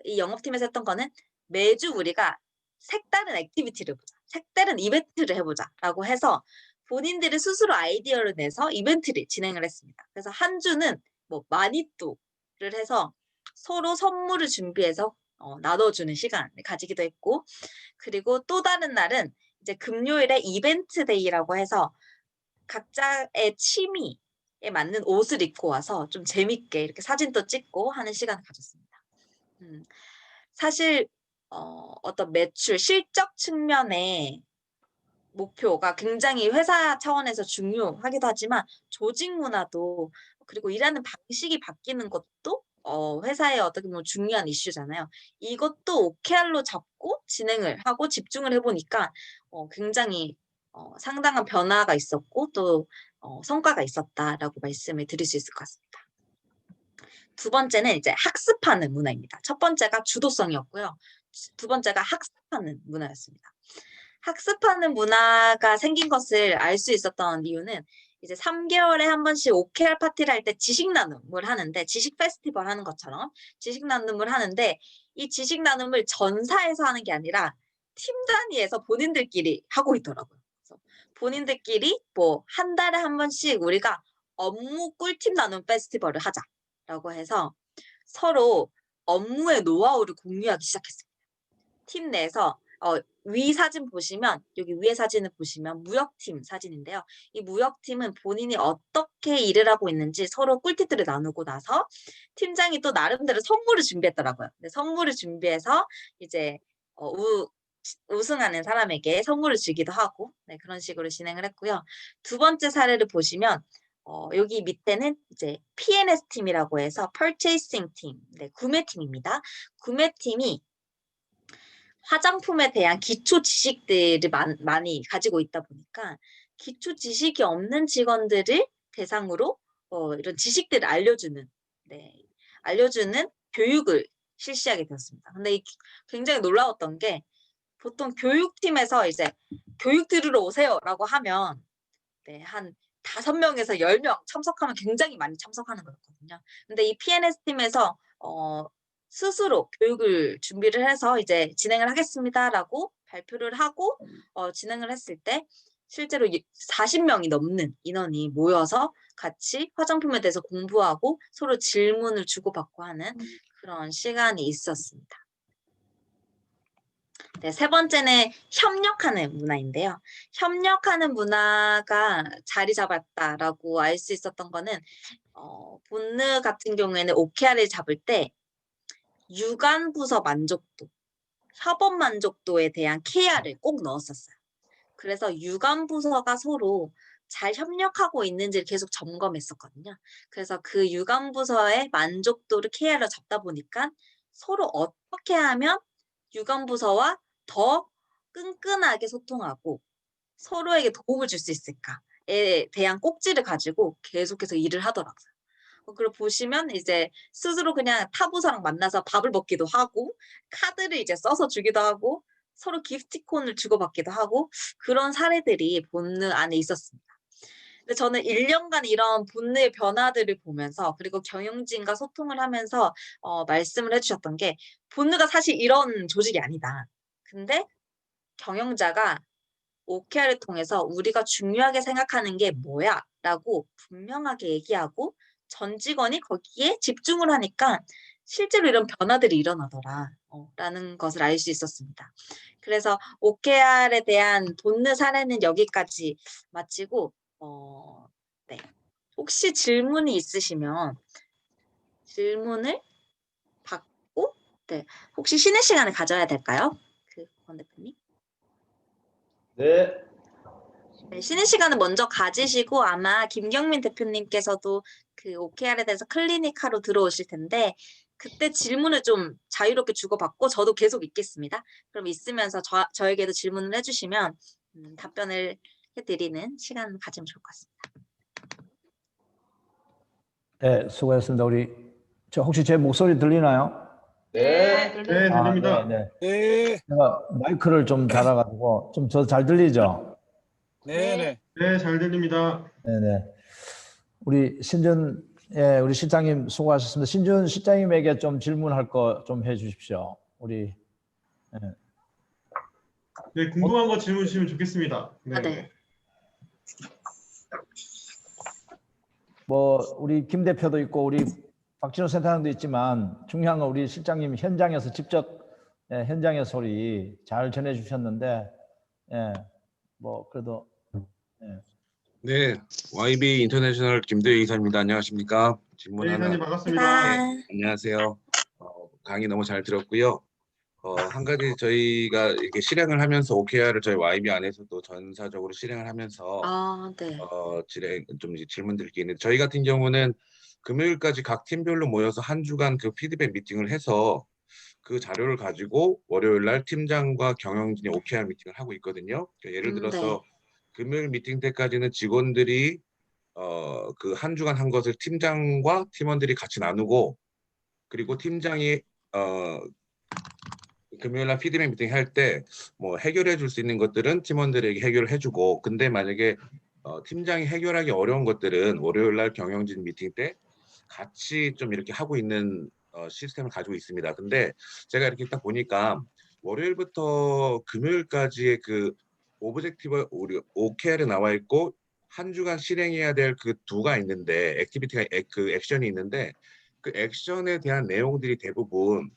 [SPEAKER 2] 이 영업팀에서 했던 거는 매주 우리가 색다른 액티비티를 해보자. 색다른 이벤트를 해보자라고 해서 본인들이 스스로 아이디어를 내서 이벤트를 진행을 했습니다. 그래서 한 주는 뭐 마니또 해서 서로 선물을 준비해서 나눠주는 시간을 가지기도 했고, 그리고 또 다른 날은 이제 금요일에 이벤트 데이라고 해서 각자의 취미에 맞는 옷을 입고 와서 좀 재밌게 이렇게 사진도 찍고 하는 시간을 가졌습니다. 사실 어떤 매출, 실적 측면의 목표가 굉장히 회사 차원에서 중요하기도 하지만 조직 문화도 그리고 일하는 방식이 바뀌는 것도 회사의 어떻게 보면 중요한 이슈잖아요. 이것도 OKR로 잡고 진행을 하고 집중을 해보니까 굉장히 상당한 변화가 있었고 또 성과가 있었다라고 말씀을 드릴 수 있을 것 같습니다. 두 번째는 이제 학습하는 문화입니다. 첫 번째가 주도성이었고요. 두 번째가 학습하는 문화였습니다. 학습하는 문화가 생긴 것을 알 수 있었던 이유는 이제 3개월에 한 번씩 OKR 파티를 할 때 지식 나눔을 하는데, 지식 페스티벌 하는 것처럼 지식 나눔을 하는데, 이 지식 나눔을 전사에서 하는 게 아니라 팀 단위에서 본인들끼리 하고 있더라고요. 그래서 본인들끼리 뭐 한 달에 한 번씩 우리가 업무 꿀팁 나눔 페스티벌을 하자라고 해서 서로 업무의 노하우를 공유하기 시작했습니다. 팀 내에서 위 사진 보시면, 여기 위에 사진을 보시면 무역팀 사진인데요. 이 무역팀은 본인이 어떻게 일을 하고 있는지 서로 꿀팁들을 나누고 나서 팀장이 또 나름대로 선물을 준비했더라고요. 근데 선물을 준비해서 이제 우승하는 사람에게 선물을 주기도 하고, 네, 그런 식으로 진행을 했고요. 두 번째 사례를 보시면 여기 밑에는 이제 P&S 팀이라고 해서 Purchasing 팀, 네, 구매팀입니다. 구매팀이 화장품에 대한 기초 지식들을 많이 가지고 있다 보니까 기초 지식이 없는 직원들을 대상으로 이런 지식들을 알려주는 교육을 실시하게 되었습니다. 근데 굉장히 놀라웠던 게, 보통 교육팀에서 이제 교육 들으러 오세요라고 하면 한 5명에서 10명 참석하면 굉장히 많이 참석하는 거였거든요. 근데 이 P&S 팀에서 스스로 교육을 준비를 해서 이제 진행을 하겠습니다라고 발표를 하고 진행을 했을 때 실제로 40명이 넘는 인원이 모여서 같이 화장품에 대해서 공부하고 서로 질문을 주고받고 하는 그런 시간이 있었습니다. 네, 세 번째는 협력하는 문화인데요. 협력하는 문화가 자리 잡았다라고 알 수 있었던 거는 본느 같은 경우에는 OKR을 잡을 때 유관 부서 만족도, 협업 만족도에 대한 KR을 꼭 넣었었어요. 그래서 유관 부서가 서로 잘 협력하고 있는지를 계속 점검했었거든요. 그래서 그 유관 부서의 만족도를 KR로 잡다 보니까 서로 어떻게 하면 유관 부서와 더 끈끈하게 소통하고 서로에게 도움을 줄 수 있을까에 대한 꼭지를 가지고 계속해서 일을 하더라고요. 그걸 보시면 이제 스스로 그냥 타 부서랑 만나서 밥을 먹기도 하고, 카드를 이제 써서 주기도 하고, 서로 기프티콘을 주고받기도 하고, 그런 사례들이 본느 안에 있었습니다. 근데 저는 1년간 이런 본느의 변화들을 보면서, 그리고 경영진과 소통을 하면서 말씀을 해주셨던 게, 본느가 사실 이런 조직이 아니다. 근데 경영자가 OKR을 통해서 우리가 중요하게 생각하는 게 뭐야? 라고 분명하게 얘기하고 전 직원이 거기에 집중을 하니까 실제로 이런 변화들이 일어나더라 라는 것을 알 수 있었습니다. 그래서 OKR에 대한 본느 사례는 여기까지 마치고 네. 혹시 질문이 있으시면 질문을 받고 네. 혹시 쉬는 시간을 가져야 될까요? 권 대표님?
[SPEAKER 3] 네.
[SPEAKER 2] 네, 쉬는 시간을 먼저 가지시고 아마 김경민 대표님께서도 그 OKR에 대해서 클리니카로 들어오실 텐데 그때 질문을 좀 자유롭게 주고받고 저도 계속 있겠습니다. 그럼 있으면서 저에게도 질문을 해주시면 답변을 해드리는 시간 가지면 좋을 것 같습니다.
[SPEAKER 3] 네, 수고했습니다. 혹시 제 목소리 들리나요?
[SPEAKER 1] 네, 들립니다.
[SPEAKER 3] 네.
[SPEAKER 4] 네,
[SPEAKER 3] 제가 마이크를 좀 달아가지고 좀 저 잘 들리죠?
[SPEAKER 4] 네.
[SPEAKER 1] 네, 잘 들립니다.
[SPEAKER 3] 네네. 우리 실장님 수고하셨습니다. 신준 실장님에게 좀 질문할 거 좀 해주십시오.
[SPEAKER 1] 네, 궁금한 거 질문 주시면 좋겠습니다. 네.
[SPEAKER 2] 네.
[SPEAKER 3] 우리 김 대표도 있고 우리 박진호 센터장도 있지만 중요한 건 우리 실장님 현장에서 직접 현장의 소리 잘 전해주셨는데 뭐 그래도
[SPEAKER 4] 네, YB 인터내셔널 김대희 이사입니다. 안녕하십니까? 질문
[SPEAKER 1] 네,
[SPEAKER 4] 하나.
[SPEAKER 1] 이사님 반갑습니다.
[SPEAKER 2] 네.
[SPEAKER 4] 안녕하세요. 강의 너무 잘 들었고요. 한 가지 저희가 이렇게 실행을 하면서 OKR을 저희 YB 안에서도 전사적으로 실행을 하면서
[SPEAKER 2] 네.
[SPEAKER 4] 이제 질문 드릴 게 있는데, 저희 같은 경우는 금요일까지 각 팀별로 모여서 한 주간 그 피드백 미팅을 해서 그 자료를 가지고 월요일 날 팀장과 경영진이 OKR 미팅을 하고 있거든요. 그러니까 예를 들어서 금요일 미팅 때까지는 직원들이 그 한 주간 한 것을 팀장과 팀원들이 같이 나누고, 그리고 팀장이 금요일 날 피드백 미팅 할 때 뭐 해결해 줄 수 있는 것들은 팀원들에게 해결을 해주고, 근데 만약에 팀장이 해결하기 어려운 것들은 월요일 날 경영진 미팅 때 같이 좀 이렇게 하고 있는 시스템을 가지고 있습니다. 근데 제가 이렇게 딱 보니까 월요일부터 금요일까지의 그 오브젝티브 우리 OKR에 나와 있고 한 주간 실행해야 될 그 두가 있는데, 액티비티가 그 액션이 있는데, 그 액션에 대한 내용들이 대부분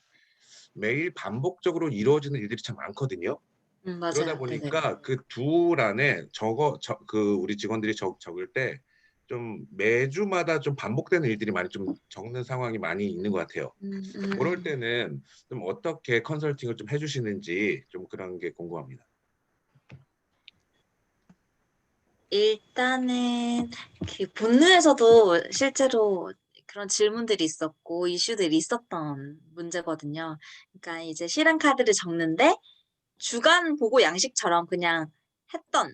[SPEAKER 4] 매일 반복적으로 이루어지는 일들이 참 많거든요. 그러다
[SPEAKER 2] 맞아요. 네네.
[SPEAKER 4] 보니까 그 두란에 그 우리 직원들이 적을 때 좀 매주마다 좀 반복되는 일들이 많이 좀 적는 상황이 많이 있는 것 같아요. 그럴 때는 좀 어떻게 컨설팅을 좀 해주시는지 좀 그런 게 궁금합니다.
[SPEAKER 2] 일단은 그 본능에서도 실제로 그런 질문들이 있었고 이슈들이 있었던 문제거든요. 그러니까 이제 실행 카드를 적는데 주간 보고 양식처럼 그냥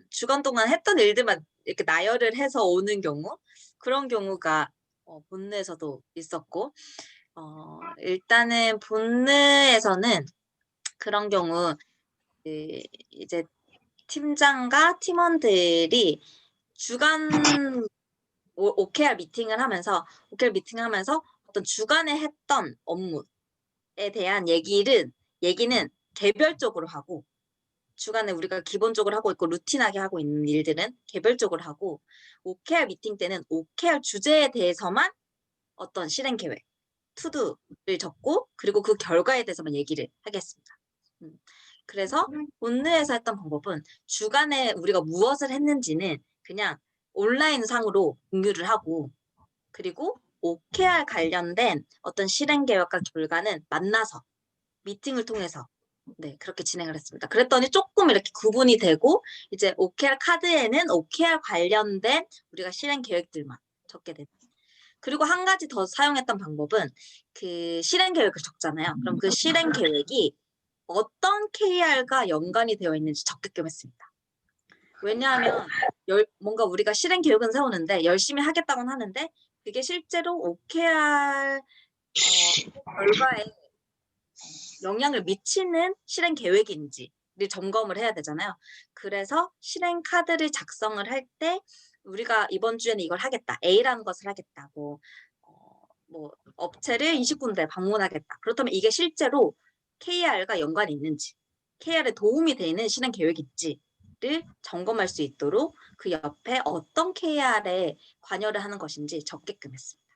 [SPEAKER 2] 주간 동안 했던 일들만 이렇게 나열을 해서 오는 경우, 그런 경우가 본능에서도 있었고, 일단은 본능에서는 그런 경우 이제 팀장과 팀원들이 주간 OKR 미팅을 하면서 어떤 주간에 했던 업무에 대한 얘기는 개별적으로 하고, 주간에 우리가 기본적으로 하고 있고 루틴하게 하고 있는 일들은 개별적으로 하고, OKR 미팅 때는 OKR 주제에 대해서만 어떤 실행 계획, 투두를 적고, 그리고 그 결과에 대해서만 얘기를 하겠습니다. 그래서 본느에서 했던 방법은 주간에 우리가 무엇을 했는지는 그냥 온라인 상으로 공유를 하고, 그리고 OKR 관련된 어떤 실행 계획과 결과는 만나서 미팅을 통해서 그렇게 진행을 했습니다. 그랬더니 조금 이렇게 구분이 되고, 이제 OKR 카드에는 OKR 관련된 우리가 실행 계획들만 적게 되는. 그리고 한 가지 더 사용했던 방법은 그 실행 계획을 적잖아요. 그럼 그 실행 계획이 어떤 KR과 연관이 되어 있는지 적게끔 했습니다. 왜냐하면 뭔가 우리가 실행 계획은 세우는데 열심히 하겠다고는 하는데 그게 실제로 OKR 결과에 영향을 미치는 실행 계획인지를 점검을 해야 되잖아요. 그래서 실행 카드를 작성을 할 때 우리가 이번 주에는 이걸 하겠다. A라는 것을 하겠다고. 뭐 업체를 20군데 방문하겠다. 그렇다면 이게 실제로 KR과 연관이 있는지, KR에 도움이 되는 실행 계획인지를 점검할 수 있도록 그 옆에 어떤 KR에 관여를 하는 것인지 적게끔 했습니다.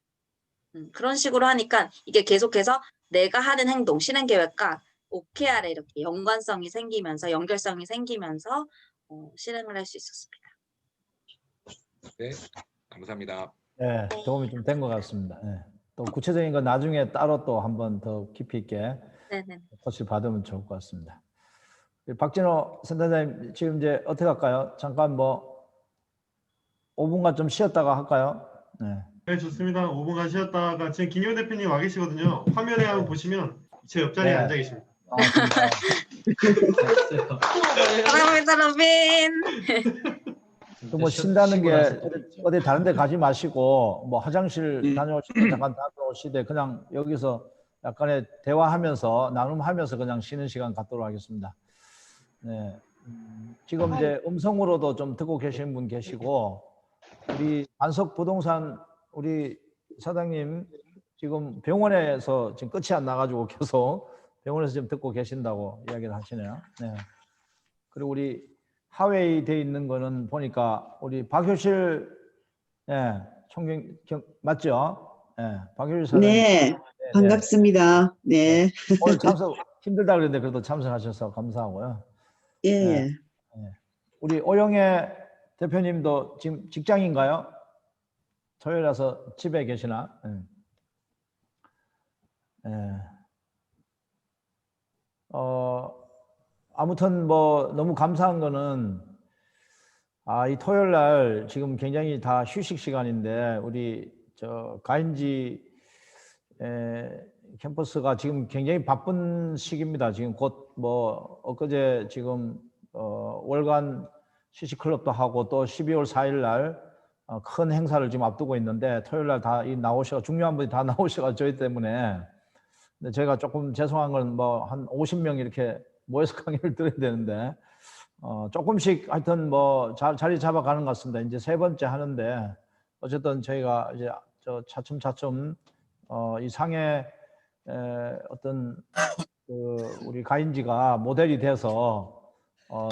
[SPEAKER 2] 그런 식으로 하니까 이게 계속해서 내가 하는 행동, 실행 계획과 OKR에 이렇게 연관성이 생기면서 연결성이 생기면서 실행을 할 수 있었습니다.
[SPEAKER 4] 네, 감사합니다.
[SPEAKER 3] 네, 도움이 좀 된 것 같습니다. 또 구체적인 건 나중에 따로 또 한번 더 깊이 있게 코치를 받으면 좋을 것 같습니다. 박진호 센터장님, 지금 이제 어떻게 할까요? 잠깐 뭐 5분간 좀 쉬었다가 할까요?
[SPEAKER 1] 네, 좋습니다. 5분간 쉬었다가 지금 김효 대표님 와 계시거든요. 화면에 한번 보시면 제 옆자리에 앉아 계십니다.
[SPEAKER 3] 반갑습니다.
[SPEAKER 2] 사랑합니다, 로빈.
[SPEAKER 3] 뭐 쉰다는 게 어디 다른 데 가지 마시고 뭐 화장실 다녀오시되 잠깐 다녀오시되 그냥 여기서 약간의 대화하면서 나눔하면서 그냥 쉬는 시간 갖도록 하겠습니다. 네. 지금 이제 음성으로도 좀 듣고 계신 분 계시고, 우리 반석 부동산 우리 사장님 지금 병원에서 지금 끝이 안 나가지고 계속 병원에서 지금 듣고 계신다고 이야기를 하시네요. 네. 그리고 우리 하웨이 돼 있는 거는 보니까 우리 박효실 총경 맞죠? 예, 박효리 사장님.
[SPEAKER 5] 네, 반갑습니다. 네,
[SPEAKER 3] 오늘 참석 힘들다 그랬는데 그래도 참석하셔서 감사하고요.
[SPEAKER 5] 예,
[SPEAKER 3] 네. 우리 오영애 대표님도 지금 직장인가요? 토요일이라서 집에 계시나? 아무튼 뭐 너무 감사한 거는 이 토요일 날 지금 굉장히 다 휴식 시간인데 우리 저 가인지 캠퍼스가 지금 굉장히 바쁜 시기입니다. 지금 곧 뭐 엊그제 지금 월간 CC클럽도 하고 또 12월 4일 날 큰 행사를 지금 앞두고 있는데 토요일 날 다 중요한 분이 다 나오셔가 저희 때문에 근데 제가 조금 죄송한 건 뭐 한 50명 이렇게 모여서 강의를 들어야 되는데 조금씩 하여튼 뭐 자리 잡아가는 것 같습니다. 이제 3번째 하는데 어쨌든 저희가 이제 차츰 이 상해 어떤 우리 가인지가 모델이 돼서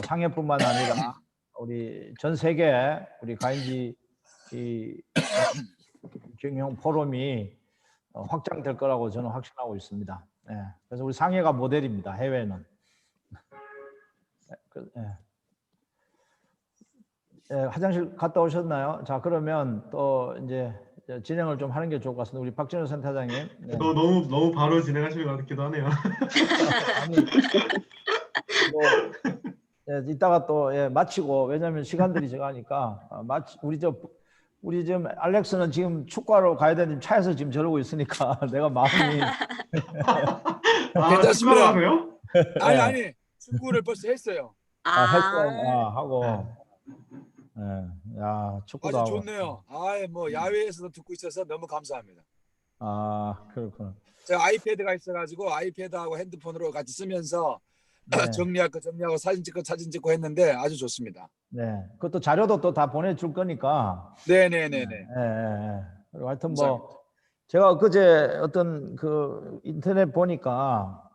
[SPEAKER 3] 상해뿐만 아니라 우리 전 세계 우리 가인지 이 경영 포럼이 확장될 거라고 저는 확신하고 있습니다. 그래서 우리 상해가 모델입니다. 해외는. 화장실 갔다 오셨나요? 자, 그러면 또 이제 진행을 좀 하는 게 좋을 것 같습니다. 우리 박진호 센터장님. 네.
[SPEAKER 1] 너무 바로 진행하실 것 같기도 하네요.
[SPEAKER 3] 아니, 뭐, 이따가 또 마치고 왜냐하면 시간들이 제가니까 우리 지금 알렉스는 지금 축구하러 가야 되는데 차에서 지금 저러고 있으니까 내가 마음이
[SPEAKER 6] 괜찮습니다.
[SPEAKER 1] 축구하세요?
[SPEAKER 6] 아니 축구를 벌써 했어요.
[SPEAKER 3] 하고
[SPEAKER 6] 아주
[SPEAKER 3] 축구도 하고.
[SPEAKER 6] 좋네요. 뭐 야외에서도 듣고 있어서 너무 감사합니다.
[SPEAKER 3] 그렇구나.
[SPEAKER 6] 제가 아이패드가 있어가지고 아이패드하고 핸드폰으로 같이 쓰면서
[SPEAKER 3] 네.
[SPEAKER 6] 정리할 거 정리하고 사진 찍고 했는데 아주 좋습니다.
[SPEAKER 3] 네, 그것도 자료도 또 다 보내줄 거니까.
[SPEAKER 6] 네네네네.
[SPEAKER 3] 그리고 하여튼 뭐 제가 그제 어떤 그 인터넷 보니까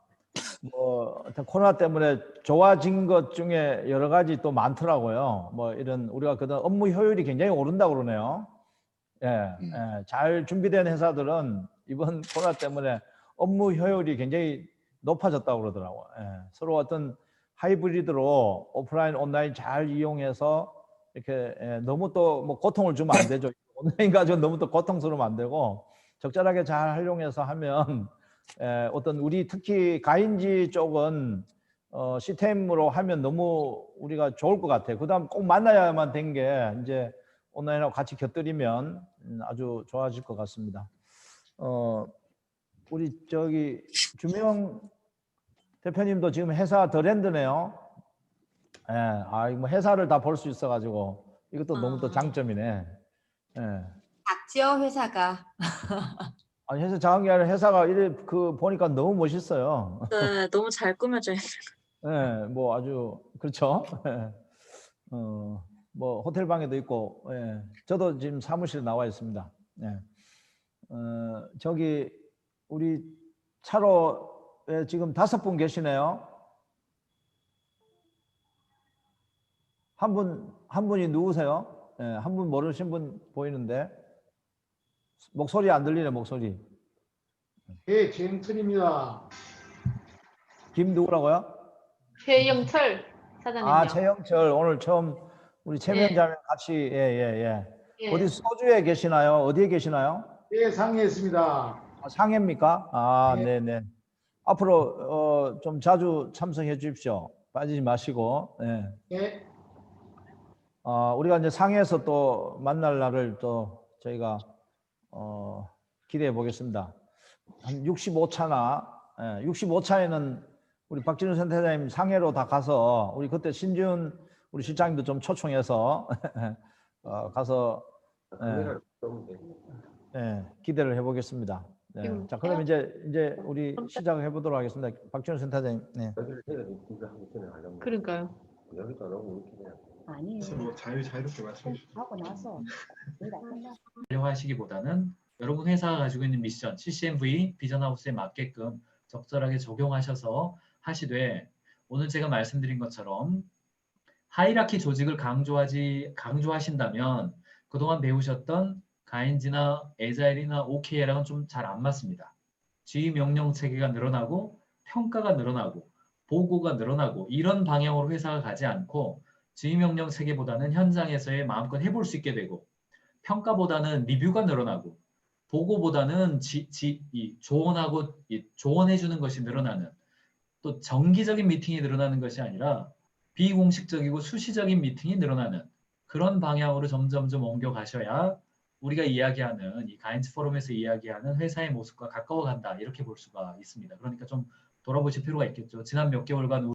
[SPEAKER 3] 뭐 코로나 때문에 좋아진 것 중에 여러 가지 또 많더라고요. 뭐 이런 우리가 그다음 업무 효율이 굉장히 오른다고 그러네요. 잘 준비된 회사들은 이번 코로나 때문에 업무 효율이 굉장히 높아졌다고 그러더라고요. 서로 어떤 하이브리드로 오프라인 온라인 잘 이용해서 이렇게 너무 또 뭐 고통을 주면 안 되죠. 온라인 가지고 너무 또 고통스러우면 안 되고 적절하게 잘 활용해서 하면 어떤 우리 특히 가인지 쪽은 시스템으로 하면 너무 우리가 좋을 것 같아요. 그다음 꼭 만나야만 된 게 이제 온라인하고 같이 곁들이면 아주 좋아질 것 같습니다. 우리 저기 주명 대표님도 지금 회사 더랜드네요. 뭐 회사를 다 볼 수 있어가지고 이것도 너무 또 장점이네.
[SPEAKER 7] 작지요 회사가.
[SPEAKER 3] 아니 회사 작은 게 아니라 회사가 이래 그 보니까 너무 멋있어요.
[SPEAKER 2] 네, 너무 잘 꾸며져 있는.
[SPEAKER 3] 뭐 아주 그렇죠. 뭐 호텔 방에도 있고, 저도 지금 사무실에 나와 있습니다. 저기 우리 차로에 지금 5분 계시네요. 한 분이 누구세요? 한 분 모르신 분 보이는데 목소리 안 들리네. 목소리.
[SPEAKER 8] 최영철입니다.
[SPEAKER 3] 김 누구라고요?
[SPEAKER 7] 최영철 사장님요.
[SPEAKER 3] 최영철 오늘 처음 우리 최면자매 같이 어디 소주에 계시나요? 어디에 계시나요?
[SPEAKER 8] 상해에 있습니다.
[SPEAKER 3] 상해입니까?
[SPEAKER 8] 네.
[SPEAKER 3] 네네. 앞으로 좀 자주 참석해 주십시오. 빠지지 마시고.
[SPEAKER 8] 네.
[SPEAKER 3] 우리가 이제 상해에서 또 만날 날을 또 저희가 기대해 보겠습니다. 한 65차나 65차에는 우리 박진우 센터장님 상해로 다 가서 우리 그때 신준 우리 실장님도 좀 초청해서 가서 기대를 해보겠습니다. 자, 그럼 이제 우리 시작해 보도록 하겠습니다. 박진우 센터장님.
[SPEAKER 7] 그러니까요.
[SPEAKER 1] 아니. 뭐 자유롭게 말씀해 주세요.
[SPEAKER 9] 하고 나서 활용하시기보다는 여러분 회사가 가지고 있는 미션, CCMV 비전하우스에 맞게끔 적절하게 적용하셔서 하시되 오늘 제가 말씀드린 것처럼 하이라키 조직을 강조하신다면 그동안 배우셨던 가인지나 에자일이나 OKR랑은 좀 잘 안 맞습니다. 지휘 명령 체계가 늘어나고 평가가 늘어나고 보고가 늘어나고 이런 방향으로 회사가 가지 않고 지휘 명령 체계보다는 현장에서의 마음껏 해볼 수 있게 되고 평가보다는 리뷰가 늘어나고 보고보다는 조언하고 조언해 주는 것이 늘어나는 또 정기적인 미팅이 늘어나는 것이 아니라 비공식적이고 수시적인 미팅이 늘어나는 그런 방향으로 점점점 옮겨 가셔야 우리가 이야기하는 이 가인즈 포럼에서 이야기하는 회사의 모습과 가까워 간다 이렇게 볼 수가 있습니다. 그러니까 좀 돌아보실 필요가 있겠죠. 지난 몇 개월간